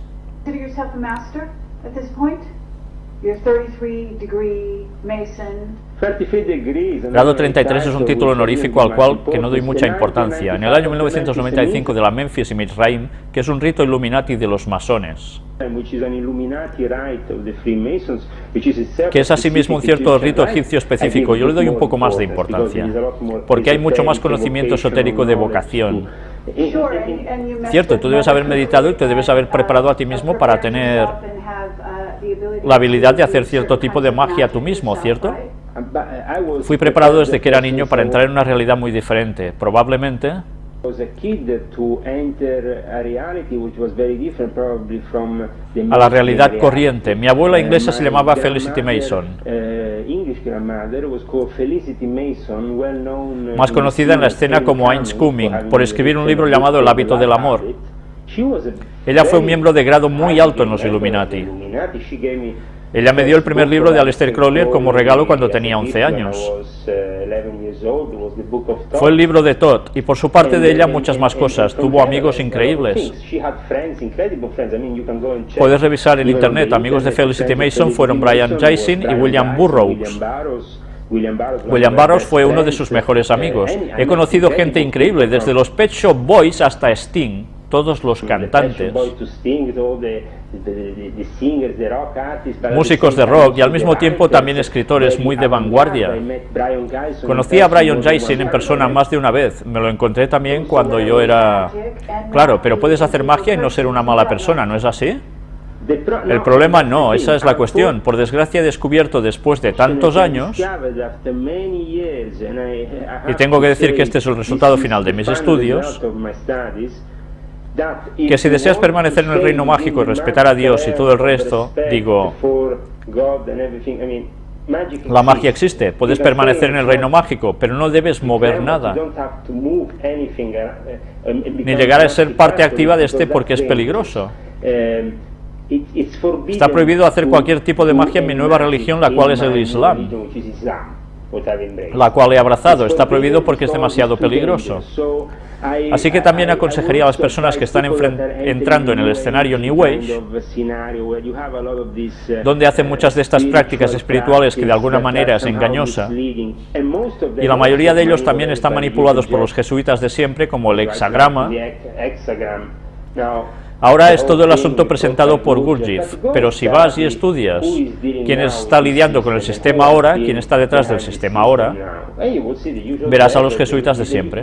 Speaker 1: Grado 33 es un título honorífico al cual que no doy mucha importancia. En el año 1995 de la Memphis y Mizraim, que es un rito Illuminati de los masones, que es asimismo un cierto rito egipcio específico, yo le doy un poco más de importancia, porque hay mucho más conocimiento esotérico de vocación. Cierto, tú debes haber meditado y te debes haber preparado a ti mismo para tener la habilidad de hacer cierto tipo de magia tú mismo, ¿cierto? Fui preparado desde que era niño para entrar en una realidad muy diferente, probablemente a la realidad corriente. Mi abuela inglesa se llamaba Felicity Mason, más conocida en la escena como Heinz Cumming, por escribir un libro llamado El hábito del amor. Ella fue un miembro de grado muy alto en los Illuminati. Ella me dio el primer libro de Aleister Crowley como regalo cuando tenía 11 años. Fue el libro de Todd, y por su parte de ella muchas más cosas. Tuvo amigos increíbles. Puedes revisar en internet, amigos de Felicity Mason fueron Brian Gysin y William Burroughs. William Burroughs fue uno de sus mejores amigos. He conocido gente increíble, desde los Pet Shop Boys hasta Sting, todos los cantantes, músicos de rock y al mismo tiempo también escritores muy de vanguardia. Conocí a Brian Gysin en persona más de una vez, me lo encontré también cuando yo era... Claro, pero puedes hacer magia y no ser una mala persona, ¿no es así? El problema no, esa es la cuestión. Por desgracia he descubierto después de tantos años, y tengo que decir que este es el resultado final de mis estudios, que si deseas permanecer en el reino mágico y respetar a Dios y todo el resto, digo, la magia existe, puedes permanecer en el reino mágico, pero no debes mover nada, ni llegar a ser parte activa de este porque es peligroso. Está prohibido hacer cualquier tipo de magia en mi nueva religión, la cual es el Islam, la cual he abrazado. Está prohibido porque es demasiado peligroso. Así que también aconsejaría a las personas que están entrando en el escenario New Age, donde hacen muchas de estas prácticas espirituales que de alguna manera es engañosa, y la mayoría de ellos también están manipulados por los jesuitas de siempre, como el hexagrama. Ahora es todo el asunto presentado por Gurdjieff, pero si vas y estudias quién está lidiando con el sistema ahora, quién está detrás del sistema ahora, verás a los jesuitas de siempre.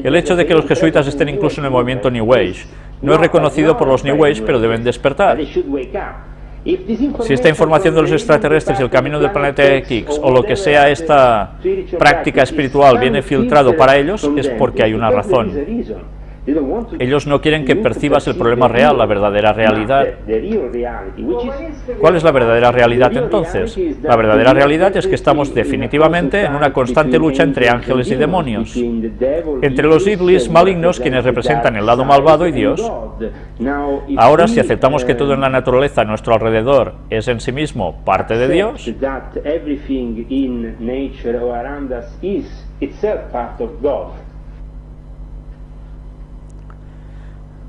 Speaker 1: El hecho de que los jesuitas estén incluso en el movimiento New Age no es reconocido por los New Age, pero deben despertar. Si esta información de los extraterrestres y el camino del planeta X, o lo que sea esta práctica espiritual, viene filtrado para ellos, es porque hay una razón. Ellos no quieren que percibas el problema real, la verdadera realidad. ¿Cuál es la verdadera realidad entonces? La verdadera realidad es que estamos definitivamente en una constante lucha entre ángeles y demonios, entre los iblis malignos, quienes representan el lado malvado, y Dios. Ahora, si aceptamos que todo en la naturaleza a nuestro alrededor es en sí mismo parte de Dios,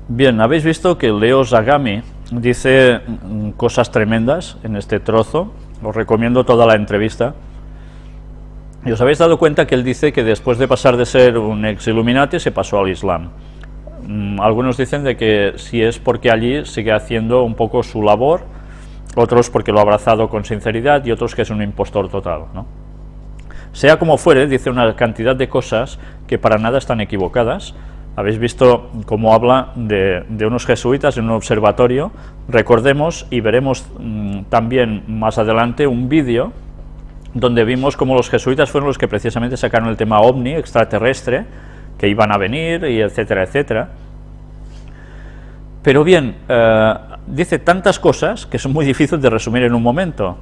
Speaker 1: bien, habéis visto que Leo Zagami dice cosas tremendas en este trozo. Os recomiendo toda la entrevista. Y os habéis dado cuenta que él dice que después de pasar de ser un ex Illuminati se pasó al Islam. Algunos dicen de que si es porque allí sigue haciendo un poco su labor, otros porque lo ha abrazado con sinceridad y otros que es un impostor total, ¿no? Sea como fuere, dice una cantidad de cosas que para nada están equivocadas. Habéis visto cómo habla de unos jesuitas en un observatorio. Recordemos y veremos también más adelante un vídeo donde vimos cómo los jesuitas fueron los que precisamente sacaron el tema ovni, extraterrestre, que iban a venir, y etcétera, etcétera. Pero bien, dice tantas cosas que son muy difíciles de resumir en un momento.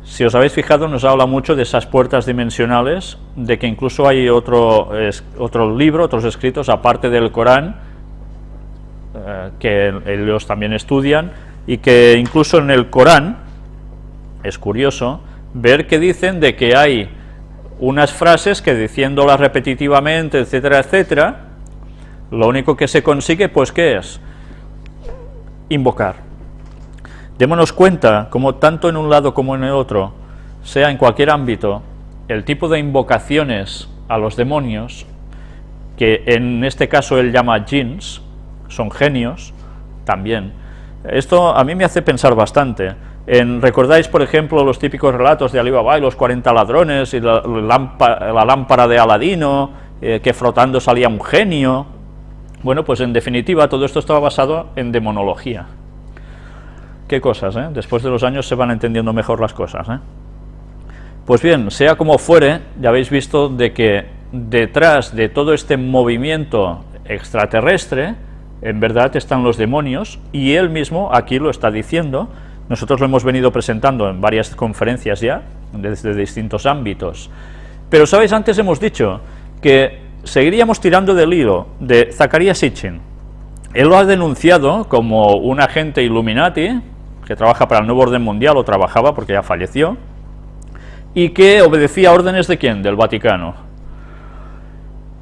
Speaker 1: Si os habéis fijado, nos habla mucho de esas puertas dimensionales, de que incluso hay otro libro, otros escritos, aparte del Corán, que ellos también estudian, y que incluso en el Corán, es curioso, ver que dicen de que hay unas frases que diciéndolas repetitivamente, etcétera, etcétera, lo único que se consigue, pues, ¿qué es? Invocar. Démonos cuenta, como tanto en un lado como en el otro, sea en cualquier ámbito, el tipo de invocaciones a los demonios, que en este caso él llama jinns, son genios, también. Esto a mí me hace pensar bastante. ¿Recordáis, por ejemplo, los típicos relatos de Alí Baba y los 40 ladrones y la lámpara de Aladino, que frotando salía un genio? Bueno, pues en definitiva todo esto estaba basado en demonología. Qué cosas, ¿eh? Después de los años se van entendiendo mejor las cosas, ¿eh? Pues bien, sea como fuere, ya habéis visto de que detrás de todo este movimiento extraterrestre, en verdad están los demonios, y él mismo aquí lo está diciendo. Nosotros lo hemos venido presentando en varias conferencias ya, desde distintos ámbitos. Pero, ¿sabéis? Antes hemos dicho que seguiríamos tirando del hilo de Zecharia Sitchin. Él lo ha denunciado como un agente Illuminati, que trabaja para el Nuevo Orden Mundial, o trabajaba porque ya falleció, y que obedecía órdenes ¿de quién? Del Vaticano.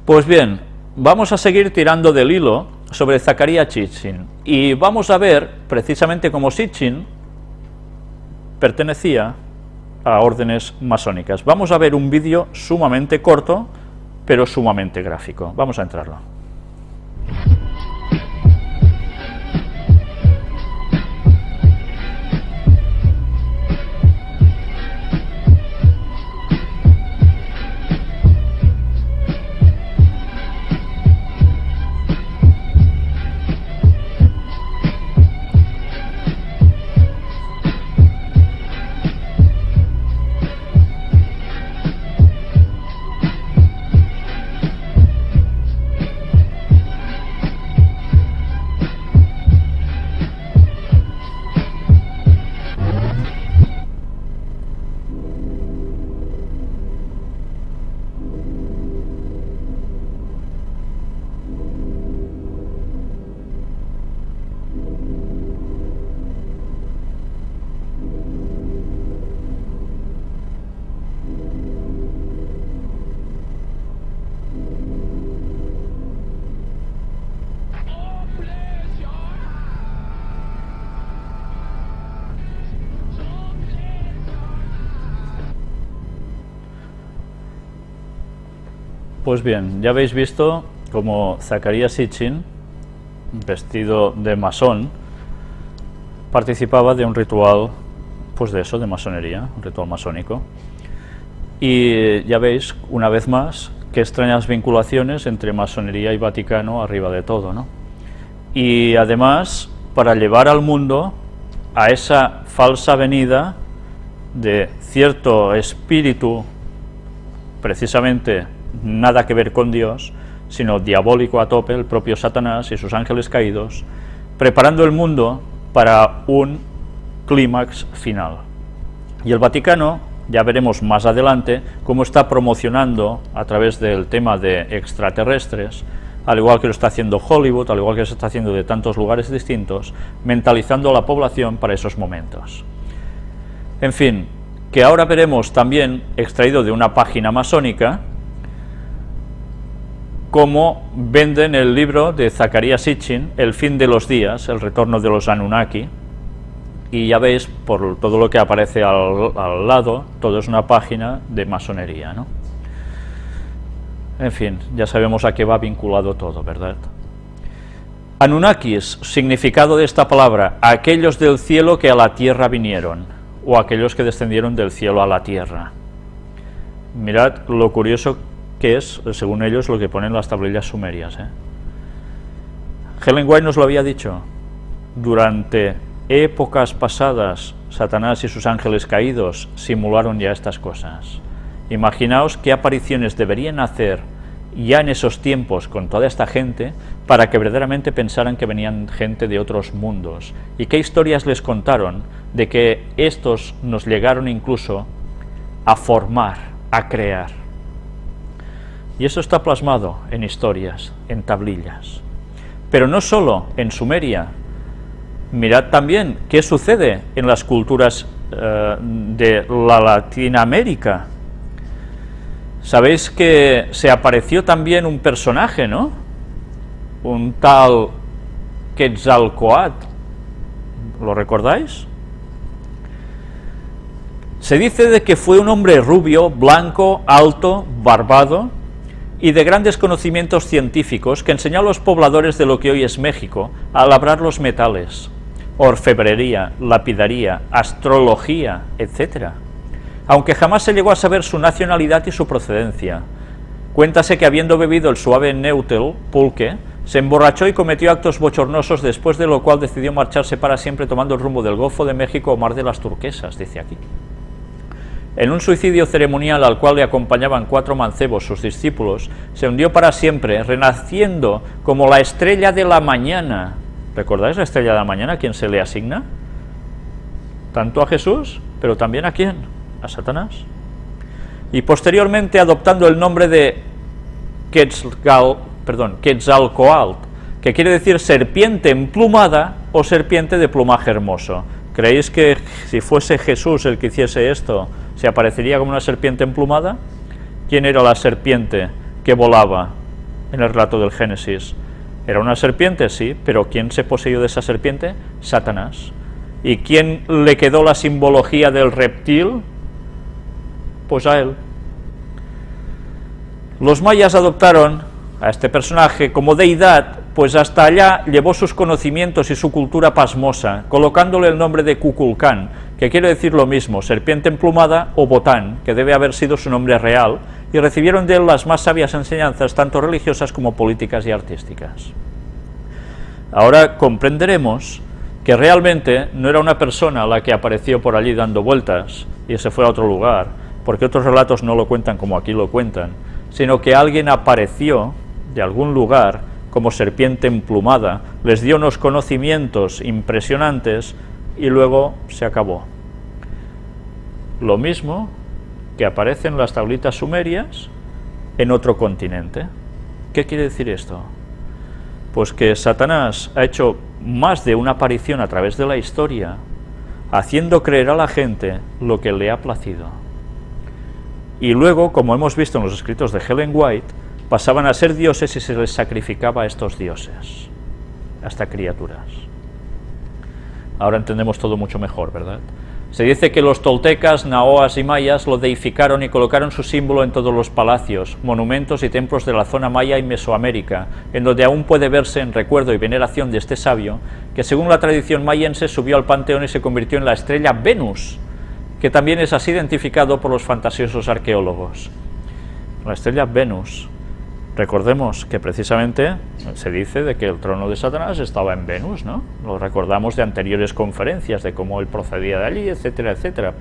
Speaker 1: Pues bien, vamos a seguir tirando del hilo sobre Zecharia Sitchin, y vamos a ver precisamente cómo Sitchin pertenecía a órdenes masónicas. Vamos a ver un vídeo sumamente corto, pero sumamente gráfico. Vamos a entrarlo. Pues bien, ya habéis visto como Zecharia Sitchin, vestido de masón, participaba de un ritual, pues de eso, de masonería, un ritual masónico. Y ya veis, una vez más, qué extrañas vinculaciones entre masonería y Vaticano arriba de todo, ¿no? Y además, para llevar al mundo a esa falsa venida de cierto espíritu, precisamente nada que ver con Dios, sino diabólico a tope, el propio Satanás y sus ángeles caídos, preparando el mundo para un clímax final. Y el Vaticano, ya veremos más adelante, cómo está promocionando a través del tema de extraterrestres, al igual que lo está haciendo Hollywood, al igual que se está haciendo de tantos lugares distintos, mentalizando a la población para esos momentos. En fin, que ahora veremos también, extraído de una página masónica, cómo venden el libro de Zecharia Sitchin, El fin de los días, el retorno de los Anunnaki, y ya veis, por todo lo que aparece al lado, todo es una página de masonería, ¿no? En fin, ya sabemos a qué va vinculado todo, ¿verdad? Anunnakis, significado de esta palabra, aquellos del cielo que a la tierra vinieron, o aquellos que descendieron del cielo a la tierra. Mirad lo curioso que es, según ellos, lo que ponen las tablillas sumerias. Ellen White nos lo había dicho. Durante épocas pasadas, Satanás y sus ángeles caídos simularon ya estas cosas. Imaginaos qué apariciones deberían hacer ya en esos tiempos con toda esta gente para que verdaderamente pensaran que venían gente de otros mundos, y qué historias les contaron de que estos nos llegaron incluso a formar, a crear. Y eso está plasmado en historias, en tablillas. Pero no solo en Sumeria. Mirad también qué sucede en las culturas de la Latinoamérica. Sabéis que se apareció también un personaje, ¿no? Un tal Quetzalcóatl. ¿Lo recordáis? Se dice de que fue un hombre rubio, blanco, alto, barbado y de grandes conocimientos científicos que enseñó a los pobladores de lo que hoy es México a labrar los metales, orfebrería, lapidaría, astrología, etc. Aunque jamás se llegó a saber su nacionalidad y su procedencia. Cuéntase que habiendo bebido el suave Neutel, pulque, se emborrachó y cometió actos bochornosos, después de lo cual decidió marcharse para siempre tomando el rumbo del Golfo de México o Mar de las Turquesas, dice aquí. En un suicidio ceremonial al cual le acompañaban 4 mancebos, sus discípulos, se hundió para siempre, renaciendo como la estrella de la mañana. ¿Recordáis la estrella de la mañana? ¿A quién se le asigna? Tanto a Jesús, pero también ¿a quién? A Satanás. Y posteriormente adoptando el nombre de Quetzalcóatl, que quiere decir serpiente emplumada o serpiente de plumaje hermoso. ¿Creéis que si fuese Jesús el que hiciese esto, se aparecería como una serpiente emplumada? ¿Quién era la serpiente que volaba en el relato del Génesis? ¿Era una serpiente? Sí, pero ¿quién se poseyó de esa serpiente? Satanás. ¿Y quién le quedó la simbología del reptil? Pues a él. Los mayas adoptaron a este personaje como deidad, pues hasta allá llevó sus conocimientos y su cultura pasmosa, colocándole el nombre de Kukulcán, que quiere decir lo mismo, serpiente emplumada, o Botán, que debe haber sido su nombre real, y recibieron de él las más sabias enseñanzas, tanto religiosas como políticas y artísticas. Ahora comprenderemos que realmente no era una persona la que apareció por allí dando vueltas y se fue a otro lugar, porque otros relatos no lo cuentan como aquí lo cuentan, sino que alguien apareció de algún lugar como serpiente emplumada, les dio unos conocimientos impresionantes y luego se acabó. Lo mismo que aparece en las tablitas sumerias en otro continente. ¿Qué quiere decir esto? Pues que Satanás ha hecho más de una aparición a través de la historia, haciendo creer a la gente lo que le ha placido. Y luego, como hemos visto en los escritos de Ellen White, pasaban a ser dioses y se les sacrificaba a estos dioses, hasta criaturas. Ahora entendemos todo mucho mejor, ¿verdad? Se dice que los toltecas, naoas y mayas lo deificaron y colocaron su símbolo en todos los palacios, monumentos y templos de la zona maya y Mesoamérica, en donde aún puede verse en recuerdo y veneración de este sabio, que según la tradición mayense subió al panteón y se convirtió en la estrella Venus, que también es así identificado por los fantasiosos arqueólogos. La estrella Venus. Recordemos que precisamente se dice de que el trono de Satanás estaba en Venus, ¿no? Lo recordamos de anteriores conferencias, de cómo él procedía de allí, etcétera, etcétera.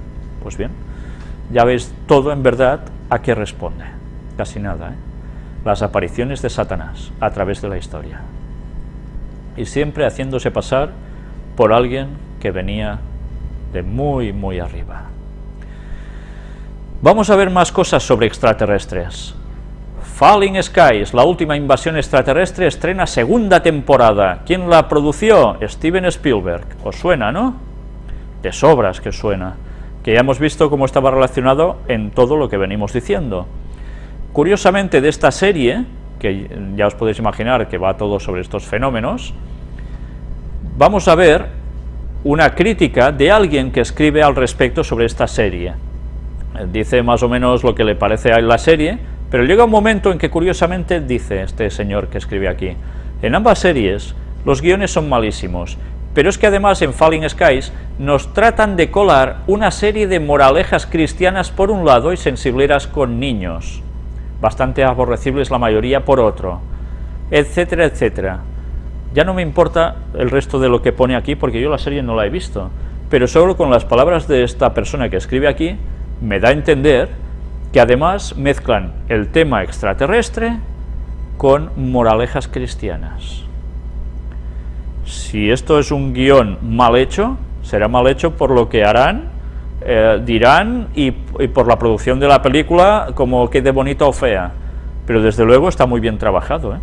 Speaker 1: Pues bien, ya veis todo en verdad a qué responde. Casi nada, ¿eh? Las apariciones de Satanás a través de la historia. Y siempre haciéndose pasar por alguien que venía de muy, muy arriba. Vamos a ver más cosas sobre extraterrestres. Falling Skies, la última invasión extraterrestre, estrena segunda temporada. ¿Quién la produció? Steven Spielberg. ¿Os suena, no? De sobras que suena. Que ya hemos visto cómo estaba relacionado en todo lo que venimos diciendo. Curiosamente, de esta serie, que ya os podéis imaginar que va todo sobre estos fenómenos, vamos a ver una crítica de alguien que escribe al respecto sobre esta serie. Dice más o menos lo que le parece a la serie, pero llega un momento en que curiosamente dice este señor que escribe aquí: en ambas series Los guiones son malísimos, pero es que además en Falling Skies nos tratan de colar una serie de moralejas cristianas por un lado y sensibleras con niños, bastante aborrecibles la mayoría por otro, etcétera, etcétera. Ya no me importa el resto de lo que pone aquí porque yo la serie no la he visto, pero solo con las palabras de esta persona que escribe aquí me da a entender que además mezclan el tema extraterrestre con moralejas cristianas. Si esto es un guión mal hecho, será mal hecho por lo que harán, dirán y por la producción de la película, como quede bonita o fea, pero desde luego está muy bien trabajado,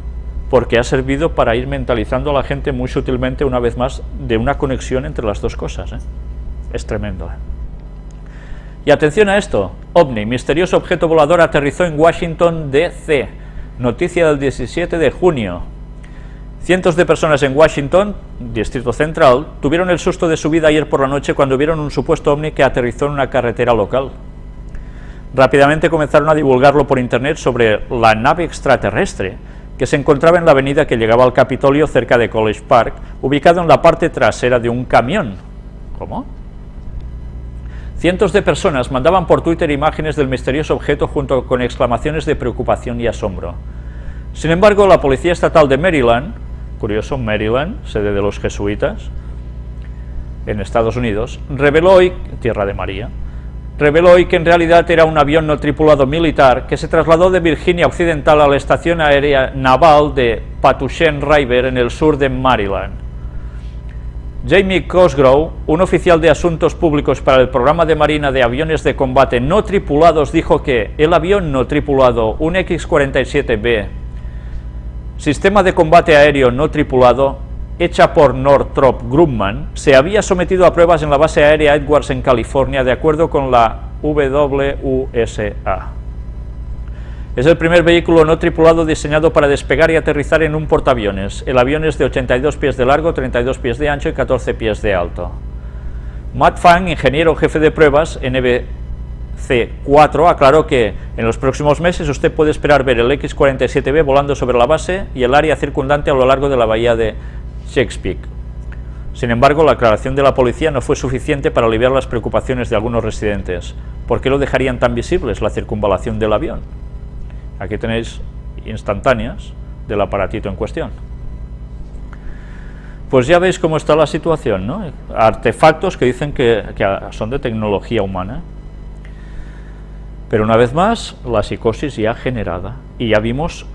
Speaker 1: porque ha servido para ir mentalizando a la gente muy sutilmente, una vez más, de una conexión entre las dos cosas. Es tremendo. Y atención a esto: OVNI, misterioso objeto volador, aterrizó en Washington DC. Noticia del 17 de junio. Cientos de personas en Washington, Distrito Central, tuvieron el susto de su vida ayer por la noche cuando vieron un supuesto ovni que aterrizó en una carretera local. Rápidamente comenzaron a divulgarlo por internet sobre la nave extraterrestre que se encontraba en la avenida que llegaba al Capitolio cerca de College Park, ubicado en la parte trasera de un camión. ¿Cómo? Cientos de personas mandaban por Twitter imágenes del misterioso objeto junto con exclamaciones de preocupación y asombro. Sin embargo, la Policía Estatal de Maryland, curioso, Maryland, sede de los jesuitas, en Estados Unidos, reveló hoy, Tierra de María, reveló hoy que en realidad era un avión no tripulado militar que se trasladó de Virginia Occidental a la estación aérea naval de Patuxent River en el sur de Maryland. Jamie Cosgrove, un oficial de asuntos públicos para el programa de Marina de aviones de combate no tripulados, dijo que el avión no tripulado, un X-47B, sistema de combate aéreo no tripulado, hecha por Northrop Grumman, se había sometido a pruebas en la base aérea Edwards en California, de acuerdo con la WUSA. Es el primer vehículo no tripulado diseñado para despegar y aterrizar en un portaaviones. El avión es de 82 pies de largo, 32 pies de ancho y 14 pies de alto. Matt Fang, ingeniero jefe de pruebas NBC-4, aclaró que en los próximos meses usted puede esperar ver el X-47B volando sobre la base y el área circundante a lo largo de la bahía de Chesapeake. Sin embargo, la aclaración de la policía no fue suficiente para aliviar las preocupaciones de algunos residentes. ¿Por qué lo dejarían tan visibles la circunvalación del avión? Aquí tenéis instantáneas del aparatito en cuestión. Pues ya veis cómo está la situación, ¿no? Artefactos que dicen que son de tecnología humana. Pero una vez más, la psicosis ya generada. Y ya vimos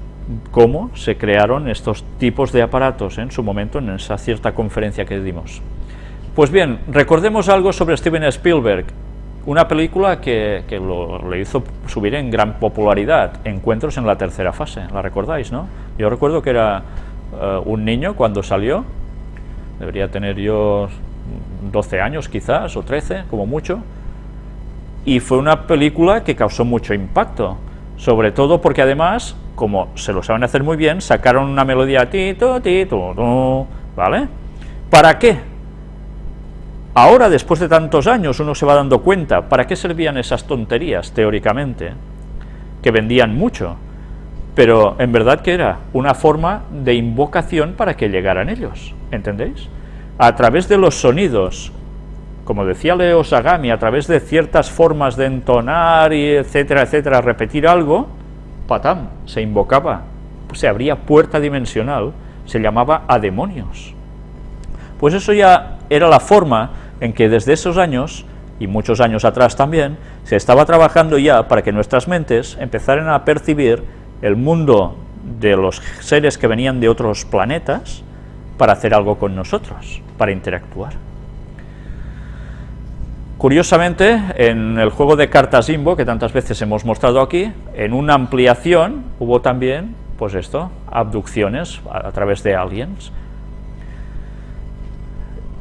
Speaker 1: cómo se crearon estos tipos de aparatos en su momento en esa cierta conferencia que dimos. Pues bien, recordemos algo sobre Steven Spielberg. Una película que le hizo subir en gran popularidad, Encuentros en la tercera fase, ¿la recordáis, no? Yo recuerdo que era un niño cuando salió, debería tener yo 12 años quizás, o 13, como mucho, y fue una película que causó mucho impacto, sobre todo porque además, como se lo saben hacer muy bien, sacaron una melodía tito, tito, ¿vale? ¿Para qué? Ahora, después de tantos años, uno se va dando cuenta para qué servían esas tonterías, teóricamente, que vendían mucho, pero en verdad que era una forma de invocación para que llegaran ellos, ¿entendéis? A través de los sonidos, como decía Leo Sagami, a través de ciertas formas de entonar y etcétera, etcétera, repetir algo, patam, se invocaba, se abría puerta dimensional, se llamaba a demonios. Pues eso ya era la forma en que desde esos años, y muchos años atrás también, se estaba trabajando ya para que nuestras mentes empezaran a percibir el mundo de los seres que venían de otros planetas para hacer algo con nosotros, para interactuar. Curiosamente, en el juego de cartas Imbo, que tantas veces hemos mostrado aquí, en una ampliación hubo también, pues esto, abducciones a través de aliens.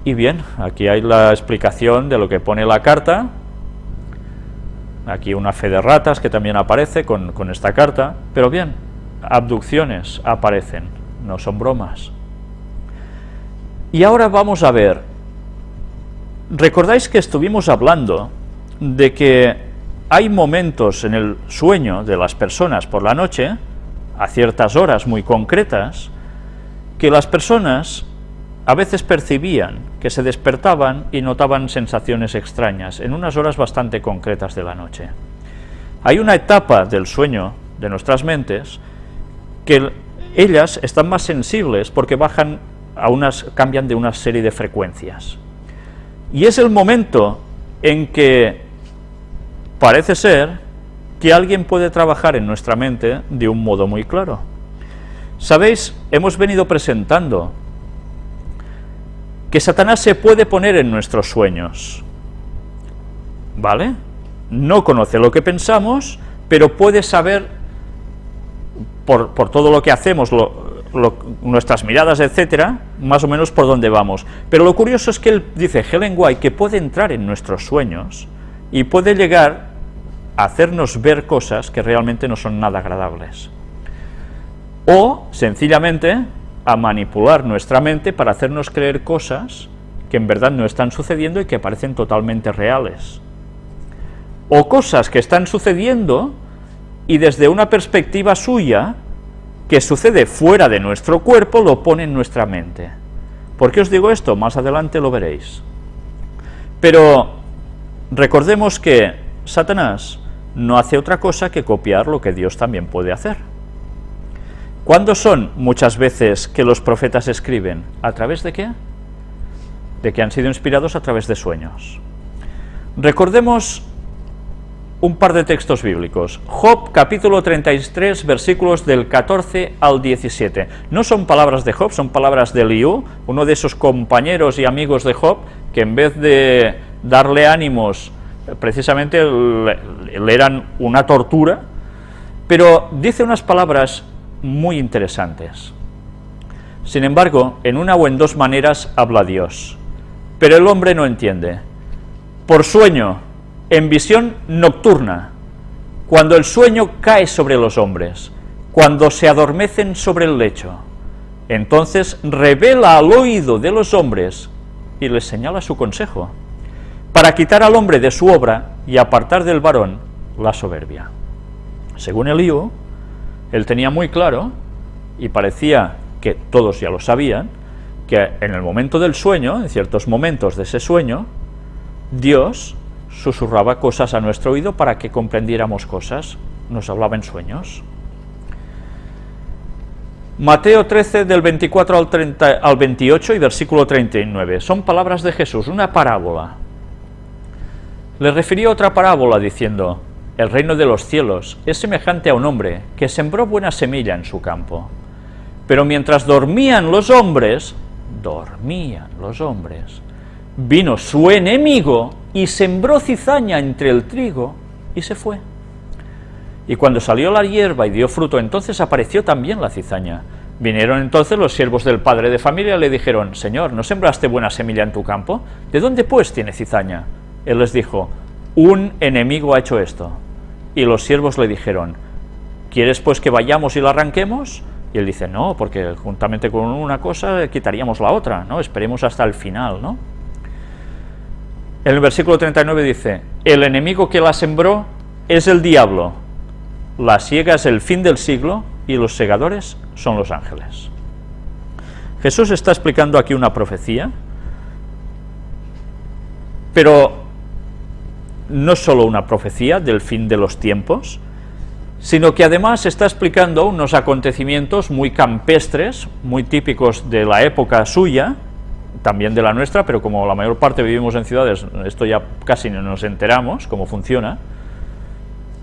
Speaker 1: Y bien, aquí hay la explicación de lo que pone la carta. Aquí una fe de ratas que también aparece con esta carta. Pero bien, abducciones aparecen, no son bromas. Y ahora vamos a ver. ¿Recordáis que estuvimos hablando de que hay momentos en el sueño de las personas por la noche, a ciertas horas muy concretas, que las personas a veces percibían que se despertaban y notaban sensaciones extrañas en unas horas bastante concretas de la noche. Hay una etapa del sueño de nuestras mentes que ellas están más sensibles porque cambian de una serie de frecuencias. Y es el momento en que parece ser que alguien puede trabajar en nuestra mente de un modo muy claro. Sabéis, hemos venido presentando que Satanás se puede poner en nuestros sueños, ¿vale? No conoce lo que pensamos, pero puede saber, por todo lo que hacemos, nuestras miradas, etcétera, más o menos por dónde vamos. Pero lo curioso es que él dice, Ellen White, que puede entrar en nuestros sueños y puede llegar a hacernos ver cosas que realmente no son nada agradables. O, sencillamente, a manipular nuestra mente para hacernos creer cosas que en verdad no están sucediendo y que parecen totalmente reales. O cosas que están sucediendo y desde una perspectiva suya, que sucede fuera de nuestro cuerpo, lo pone en nuestra mente. ¿Por qué os digo esto? Más adelante lo veréis. Pero recordemos que Satanás no hace otra cosa que copiar lo que Dios también puede hacer. ¿Cuándo son muchas veces que los profetas escriben? ¿A través de qué? De que han sido inspirados a través de sueños. Recordemos un par de textos bíblicos. Job, capítulo 33, versículos del 14 al 17. No son palabras de Job, son palabras de Eliú, uno de esos compañeros y amigos de Job, que en vez de darle ánimos, precisamente le eran una tortura, pero dice unas palabras muy interesantes. Sin embargo, en una o en dos maneras habla Dios, pero el hombre no entiende. Por sueño, en visión nocturna, cuando el sueño cae sobre los hombres, cuando se adormecen sobre el lecho, entonces revela al oído de los hombres y les señala su consejo, para quitar al hombre de su obra y apartar del varón la soberbia. Según Eliú, él tenía muy claro, y parecía que todos ya lo sabían, que en el momento del sueño, en ciertos momentos de ese sueño, Dios susurraba cosas a nuestro oído para que comprendiéramos cosas, nos hablaba en sueños. Mateo 13, del 24 al 28 y versículo 39, son palabras de Jesús, una parábola. Le refirió otra parábola diciendo, el reino de los cielos es semejante a un hombre que sembró buena semilla en su campo, pero mientras dormían los hombres, vino su enemigo y sembró cizaña entre el trigo y se fue. Y cuando salió la hierba y dio fruto, entonces apareció también la cizaña. Vinieron entonces los siervos del padre de familia y le dijeron, Señor, ¿no sembraste buena semilla en tu campo? ¿De dónde pues tiene cizaña? Él les dijo, un enemigo ha hecho esto. Y los siervos le dijeron, ¿quieres pues que vayamos y la arranquemos? Y él dice, no, porque juntamente con una cosa quitaríamos la otra, ¿no? Esperemos hasta el final, ¿no? En el versículo 39 dice, el enemigo que la sembró es el diablo, la siega es el fin del siglo y los segadores son los ángeles. Jesús está explicando aquí una profecía, pero no solo una profecía del fin de los tiempos, sino que además está explicando unos acontecimientos muy campestres, muy típicos de la época suya, también de la nuestra, pero como la mayor parte vivimos en ciudades, esto ya casi no nos enteramos cómo funciona.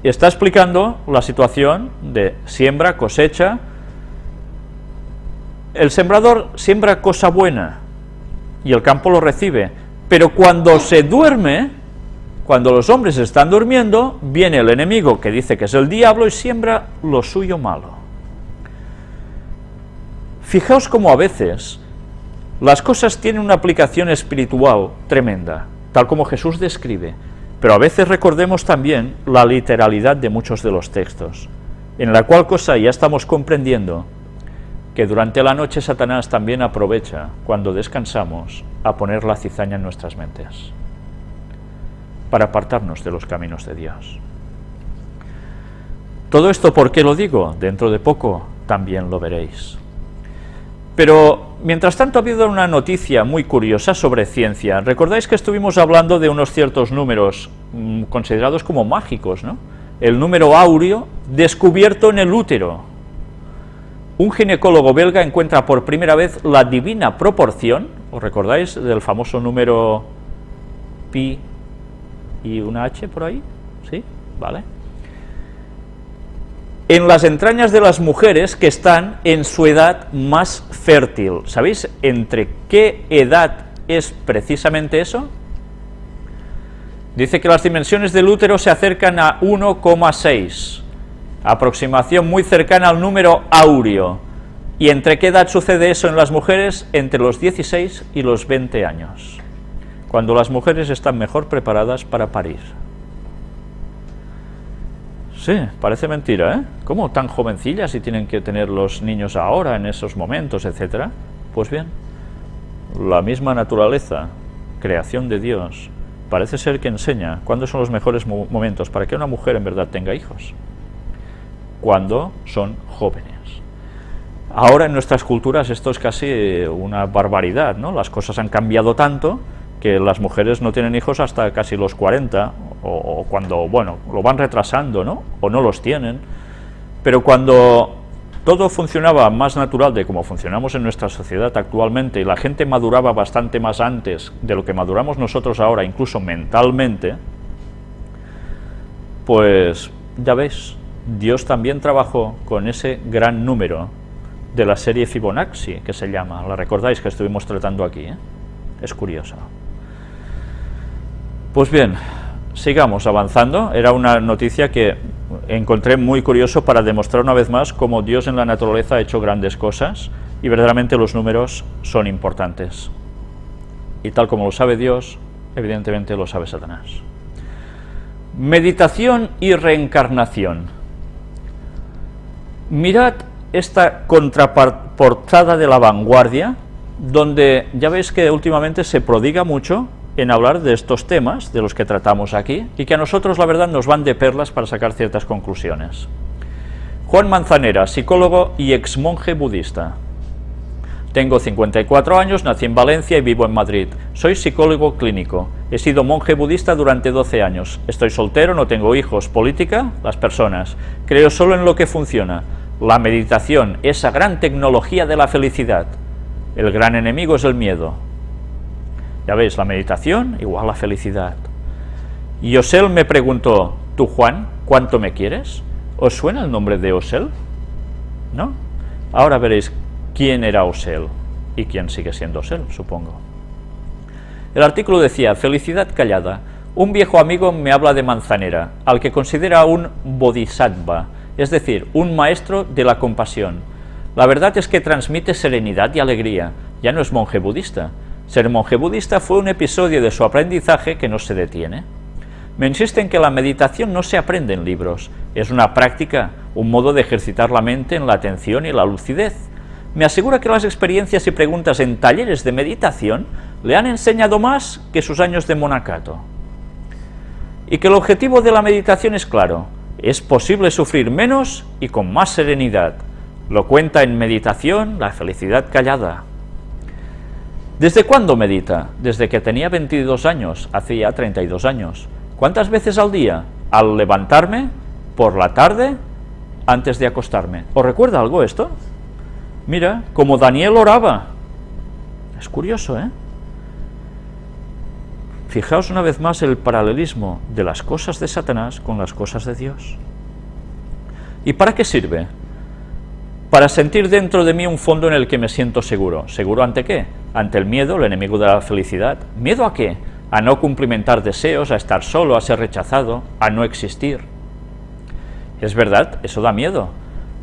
Speaker 1: Está explicando la situación de siembra, cosecha. El sembrador siembra cosa buena y el campo lo recibe, pero cuando se duerme, cuando los hombres están durmiendo, viene el enemigo que dice que es el diablo y siembra lo suyo malo. Fijaos cómo a veces las cosas tienen una aplicación espiritual tremenda, tal como Jesús describe, pero a veces recordemos también la literalidad de muchos de los textos, en la cual cosa ya estamos comprendiendo que durante la noche Satanás también aprovecha, cuando descansamos, a poner la cizaña en nuestras mentes, para apartarnos de los caminos de Dios. Todo esto, ¿por qué lo digo? Dentro de poco también lo veréis. Pero, mientras tanto, ha habido una noticia muy curiosa sobre ciencia. ¿Recordáis que estuvimos hablando de unos ciertos números considerados como mágicos, ¿no? El número áureo descubierto en el útero. Un ginecólogo belga encuentra por primera vez la divina proporción, ¿os recordáis del famoso número pi y una h por ahí? ¿Sí? ¿Vale? En las entrañas de las mujeres que están en su edad más fértil. ¿Sabéis entre qué edad es precisamente eso? Dice que las dimensiones del útero se acercan a 1,6, aproximación muy cercana al número áureo. ¿Y entre qué edad sucede eso en las mujeres? Entre los 16 y los 20 años, cuando las mujeres están mejor preparadas para parir. Sí, parece mentira, ¿eh? ¿Cómo tan jovencillas y tienen que tener los niños ahora, en esos momentos, etcétera? Pues bien, la misma naturaleza, creación de Dios, parece ser que enseña cuándo son los mejores momentos para que una mujer en verdad tenga hijos. Cuando son jóvenes. Ahora en nuestras culturas esto es casi una barbaridad, ¿no? Las cosas han cambiado tanto que las mujeres no tienen hijos hasta casi los 40, o cuando, bueno, lo van retrasando, ¿no? O no los tienen. Pero cuando todo funcionaba más natural de como funcionamos en nuestra sociedad actualmente, y la gente maduraba bastante más antes de lo que maduramos nosotros ahora, incluso mentalmente, pues ya veis, Dios también trabajó con ese gran número de la serie Fibonacci, que se llama, la recordáis que estuvimos tratando aquí, ¿eh? Es curioso. Pues bien, sigamos avanzando. Era una noticia que encontré muy curioso para demostrar una vez más cómo Dios en la naturaleza ha hecho grandes cosas y verdaderamente los números son importantes. Y tal como lo sabe Dios, evidentemente lo sabe Satanás. Meditación y reencarnación. Mirad esta contraportada de La Vanguardia, donde ya veis que últimamente se prodiga mucho en hablar de estos temas, de los que tratamos aquí, y que a nosotros la verdad nos van de perlas para sacar ciertas conclusiones. Juan Manzanera, psicólogo y exmonje budista. Tengo 54 años, nací en Valencia y vivo en Madrid. Soy psicólogo clínico. He sido monje budista durante 12 años. Estoy soltero, no tengo hijos. Política, las personas. Creo solo en lo que funciona. La meditación, esa gran tecnología de la felicidad. El gran enemigo es el miedo. Ya veis, la meditación igual la felicidad. Y Osel me preguntó, ¿tú, Juan, cuánto me quieres? ¿Os suena el nombre de Osel? ¿No? Ahora veréis quién era Osel y quién sigue siendo Osel, supongo. El artículo decía, felicidad callada. Un viejo amigo me habla de Manzanera, al que considera un bodhisattva, es decir, un maestro de la compasión. La verdad es que transmite serenidad y alegría. Ya no es monje budista. Ser monje budista fue un episodio de su aprendizaje que no se detiene. Me insiste en que la meditación no se aprende en libros, es una práctica, un modo de ejercitar la mente en la atención y la lucidez. Me asegura que las experiencias y preguntas en talleres de meditación le han enseñado más que sus años de monacato. Y que el objetivo de la meditación es claro, es posible sufrir menos y con más serenidad. Lo cuenta en Meditación, la felicidad callada. ¿Desde cuándo medita? Desde que tenía 22 años, hace ya 32 años. ¿Cuántas veces al día? Al levantarme, por la tarde, antes de acostarme. ¿Os recuerda algo esto? Mira, como Daniel oraba. Es curioso, ¿eh? Fijaos una vez más el paralelismo de las cosas de Satanás con las cosas de Dios. ¿Y para qué sirve? Para sentir dentro de mí un fondo en el que me siento seguro. ¿Seguro ante qué? Ante el miedo, el enemigo de la felicidad. ¿Miedo a qué? A no cumplimentar deseos, a estar solo, a ser rechazado, a no existir. Es verdad, eso da miedo.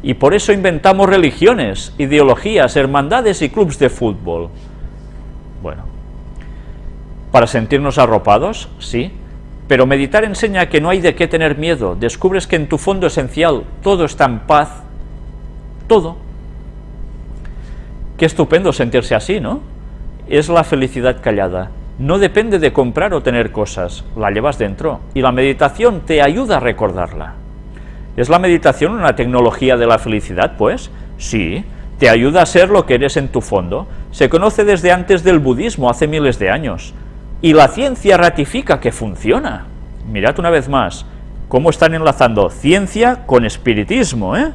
Speaker 1: Y por eso inventamos religiones, ideologías, hermandades y clubs de fútbol. Bueno, ¿para sentirnos arropados? Sí. Pero meditar enseña que no hay de qué tener miedo. Descubres que en tu fondo esencial todo está en paz. Todo. Qué estupendo sentirse así, ¿no? Es la felicidad callada. No depende de comprar o tener cosas, la llevas dentro, y la meditación te ayuda a recordarla. ¿Es la meditación una tecnología de la felicidad, pues? Sí, te ayuda a ser lo que eres en tu fondo. Se conoce desde antes del budismo, hace miles de años, y la ciencia ratifica que funciona. Mirad una vez más cómo están enlazando ciencia con espiritismo, ¿eh?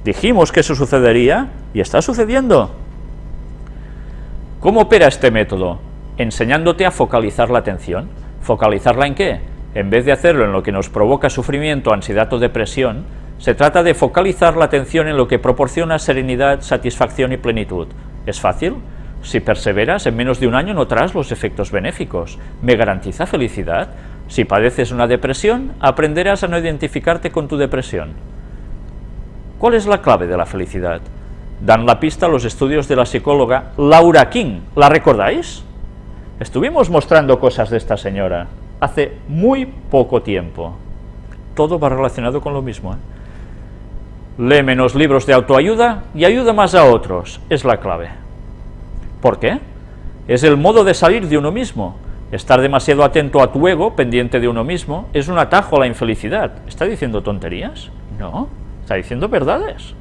Speaker 1: Dijimos que eso sucedería y está sucediendo. ¿Cómo opera este método? Enseñándote a focalizar la atención. ¿Focalizarla en qué? En vez de hacerlo en lo que nos provoca sufrimiento, ansiedad o depresión, se trata de focalizar la atención en lo que proporciona serenidad, satisfacción y plenitud. ¿Es fácil? Si perseveras, en menos de un año notarás los efectos benéficos. ¿Me garantiza felicidad? Si padeces una depresión, aprenderás a no identificarte con tu depresión. ¿Cuál es la clave de la felicidad? Dan la pista los estudios de la psicóloga Laura King. ¿La recordáis? Estuvimos mostrando cosas de esta señora hace muy poco tiempo. Todo va relacionado con lo mismo, ¿eh? Lee menos libros de autoayuda y ayuda más a otros. Es la clave. ¿Por qué? Es el modo de salir de uno mismo. Estar demasiado atento a tu ego, pendiente de uno mismo, es un atajo a la infelicidad. ¿Está diciendo tonterías? No, está diciendo verdades.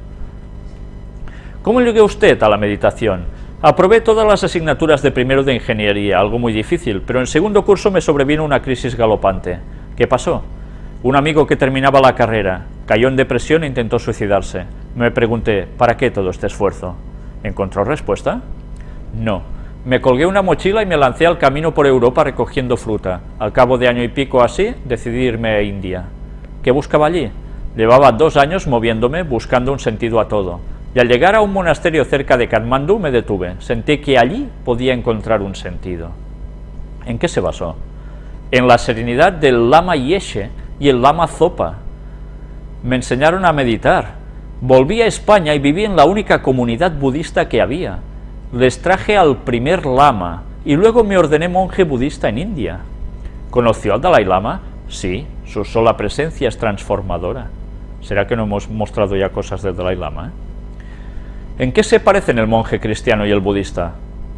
Speaker 1: ¿Cómo llegué usted a la meditación? Aprobé todas las asignaturas de primero de ingeniería, algo muy difícil, pero en segundo curso me sobrevino una crisis galopante. ¿Qué pasó? Un amigo que terminaba la carrera cayó en depresión e intentó suicidarse. Me pregunté, ¿para qué todo este esfuerzo? ¿Encontró respuesta? No. Me colgué una mochila y me lancé al camino por Europa recogiendo fruta. Al cabo de año y pico así, decidí irme a India. ¿Qué buscaba allí? Llevaba 2 años moviéndome, buscando un sentido a todo. Y al llegar a un monasterio cerca de Katmandú me detuve. Sentí que allí podía encontrar un sentido. ¿En qué se basó? En la serenidad del Lama Yeshe y el Lama Zopa. Me enseñaron a meditar. Volví a España y viví en la única comunidad budista que había. Les traje al primer lama y luego me ordené monje budista en India. ¿Conoció al Dalai Lama? Sí, su sola presencia es transformadora. ¿Será que no hemos mostrado ya cosas del Dalai Lama, ¿En qué se parecen el monje cristiano y el budista?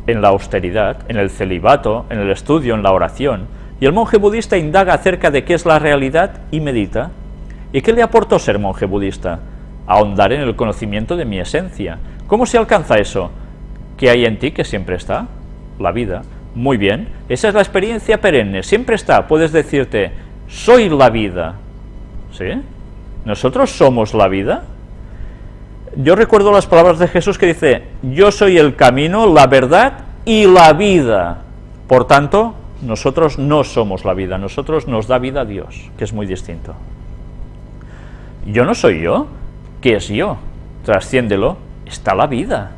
Speaker 1: En la austeridad, en el celibato, en el estudio, en la oración. Y el monje budista indaga acerca de qué es la realidad y medita. ¿Y qué le aportó ser monje budista? Ahondar en el conocimiento de mi esencia. ¿Cómo se alcanza eso? ¿Qué hay en ti que siempre está? La vida. Muy bien, esa es la experiencia perenne, siempre está. Puedes decirte, soy la vida. ¿Sí? ¿Nosotros somos la vida? Yo recuerdo las palabras de Jesús que dice, yo soy el camino, la verdad y la vida. Por tanto, nosotros no somos la vida, nosotros nos da vida Dios, que es muy distinto. Yo no soy yo. ¿Qué es yo? Trasciéndelo, está la vida.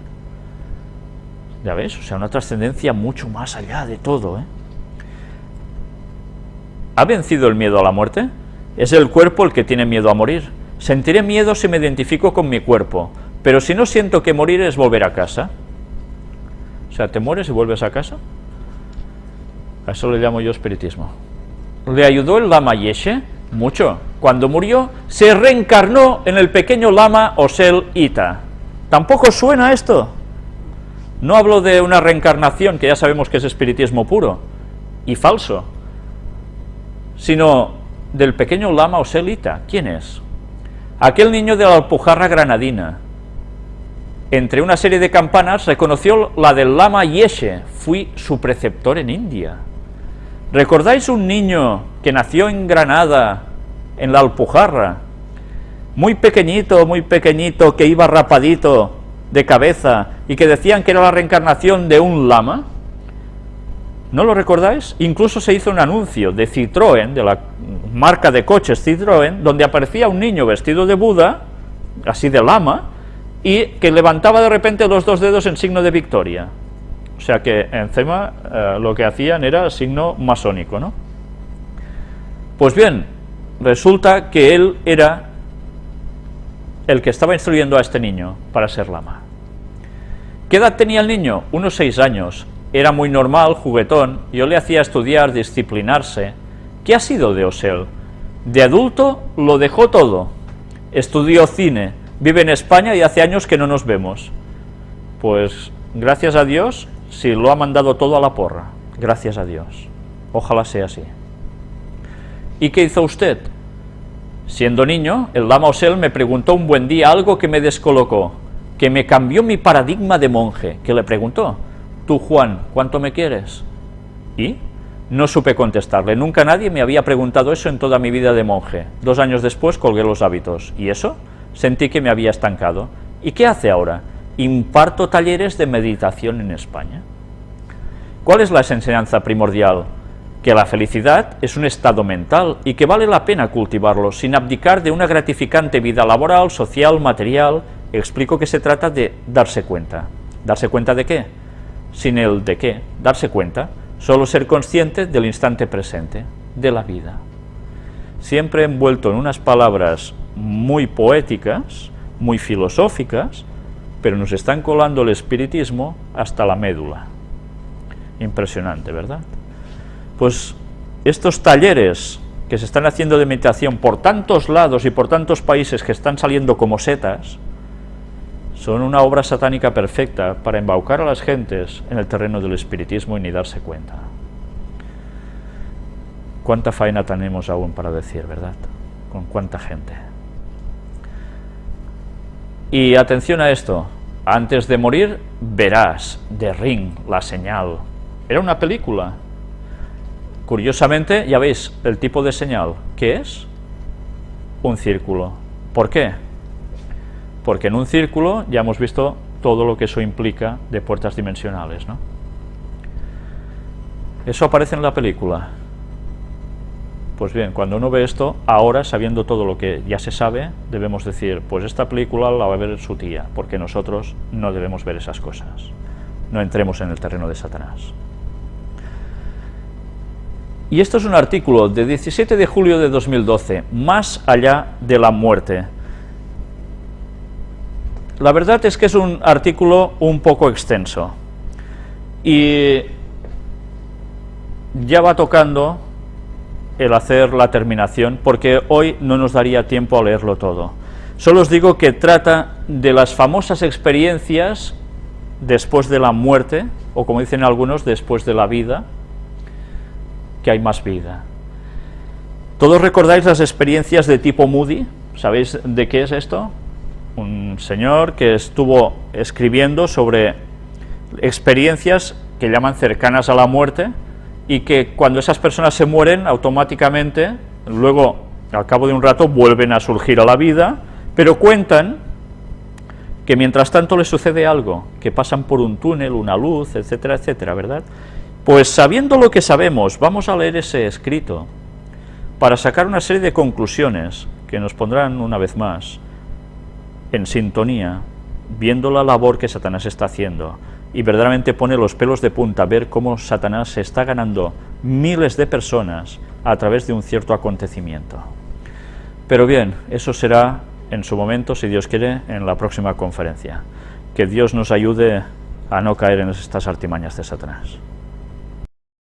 Speaker 1: ¿Ya ves? O sea, una trascendencia mucho más allá de todo, ¿Ha vencido el miedo a la muerte? Es el cuerpo el que tiene miedo a morir. Sentiré miedo si me identifico con mi cuerpo, pero si no siento que morir es volver a casa. O sea, ¿te mueres y vuelves a casa? A eso le llamo yo espiritismo. ¿Le ayudó el Lama Yeshe? Mucho. Cuando murió, se reencarnó en el pequeño Lama Osel Ita. ¿Tampoco suena esto? No hablo de una reencarnación, que ya sabemos que es espiritismo puro y falso, sino del pequeño Lama Osel Ita. ¿Quién es? Aquel niño de la Alpujarra granadina. Entre una serie de campanas reconoció la del Lama Yeshe. Fui su preceptor en India. ¿Recordáis un niño que nació en Granada, en la Alpujarra? Muy pequeñito, que iba rapadito de cabeza y que decían que era la reencarnación de un lama. ¿No lo recordáis? Incluso se hizo un anuncio de Citroën, de la marca de coches Citroën, donde aparecía un niño vestido de Buda, así de lama, y que levantaba de repente los 2 dedos en signo de victoria. O sea que encima lo que hacían era signo masónico, ¿no? Pues bien, resulta que él era el que estaba instruyendo a este niño para ser lama. ¿Qué edad tenía el niño? Unos 6 años. Era muy normal, juguetón, yo le hacía estudiar, disciplinarse. ¿Qué ha sido de Osel? De adulto lo dejó todo. Estudió cine, vive en España y hace años que no nos vemos. Pues gracias a Dios, si lo ha mandado todo a la porra. Gracias a Dios. Ojalá sea así. ¿Y qué hizo usted? Siendo niño, el Lama Osel me preguntó un buen día algo que me descolocó. que me cambió mi paradigma de monje, que le preguntó: tú, Juan, ¿cuánto me quieres? Y no supe contestarle. Nunca nadie me había preguntado eso en toda mi vida de monje. 2 años después colgué los hábitos. ¿Y eso? Sentí que me había estancado. ¿Y qué hace ahora? Imparto talleres de meditación en España. ¿Cuál es la enseñanza primordial? Que la felicidad es un estado mental y que vale la pena cultivarlo sin abdicar de una gratificante vida laboral, social, material. Explico que se trata de darse cuenta. ¿Darse cuenta de qué? Sin el de qué. Darse cuenta. Solo ser consciente del instante presente, de la vida. Siempre envuelto en unas palabras muy poéticas, muy filosóficas, pero nos están colando el espiritismo hasta la médula. Impresionante, ¿verdad? Pues estos talleres que se están haciendo de meditación por tantos lados y por tantos países que están saliendo como setas, son una obra satánica perfecta para embaucar a las gentes en el terreno del espiritismo y ni darse cuenta. Cuánta faena tenemos aún para decir, ¿verdad? Con cuánta gente. Y atención a esto, antes de morir verás, The Ring, La Señal. Era una película. Curiosamente, ya veis, el tipo de señal, ¿qué es? Un círculo. ¿Por qué? Porque en un círculo ya hemos visto todo lo que eso implica de puertas dimensionales, ¿no? Eso aparece en la película. Pues bien, cuando uno ve esto, ahora, sabiendo todo lo que ya se sabe, debemos decir, pues esta película la va a ver su tía, porque nosotros no debemos ver esas cosas. No entremos en el terreno de Satanás. Y esto es un artículo de 17 de julio de 2012, Más allá de la muerte. La verdad es que es un artículo un poco extenso y ya va tocando el hacer la terminación porque hoy no nos daría tiempo a leerlo todo. Solo os digo que trata de las famosas experiencias después de la muerte, o como dicen algunos, después de la vida, que hay más vida. ¿Todos recordáis las experiencias de tipo Moody? ¿Sabéis de qué es esto? Un señor que estuvo escribiendo sobre experiencias que llaman cercanas a la muerte y que cuando esas personas se mueren automáticamente, luego al cabo de un rato vuelven a surgir a la vida, pero cuentan que mientras tanto les sucede algo, que pasan por un túnel, una luz, etcétera, etcétera, ¿verdad? Pues sabiendo lo que sabemos, vamos a leer ese escrito para sacar una serie de conclusiones que nos pondrán una vez más en sintonía, viendo la labor que Satanás está haciendo, y verdaderamente pone los pelos de punta ver cómo Satanás se está ganando miles de personas a través de un cierto acontecimiento. Pero bien, eso será en su momento, si Dios quiere, en la próxima conferencia. Que Dios nos ayude a no caer en estas artimañas de Satanás.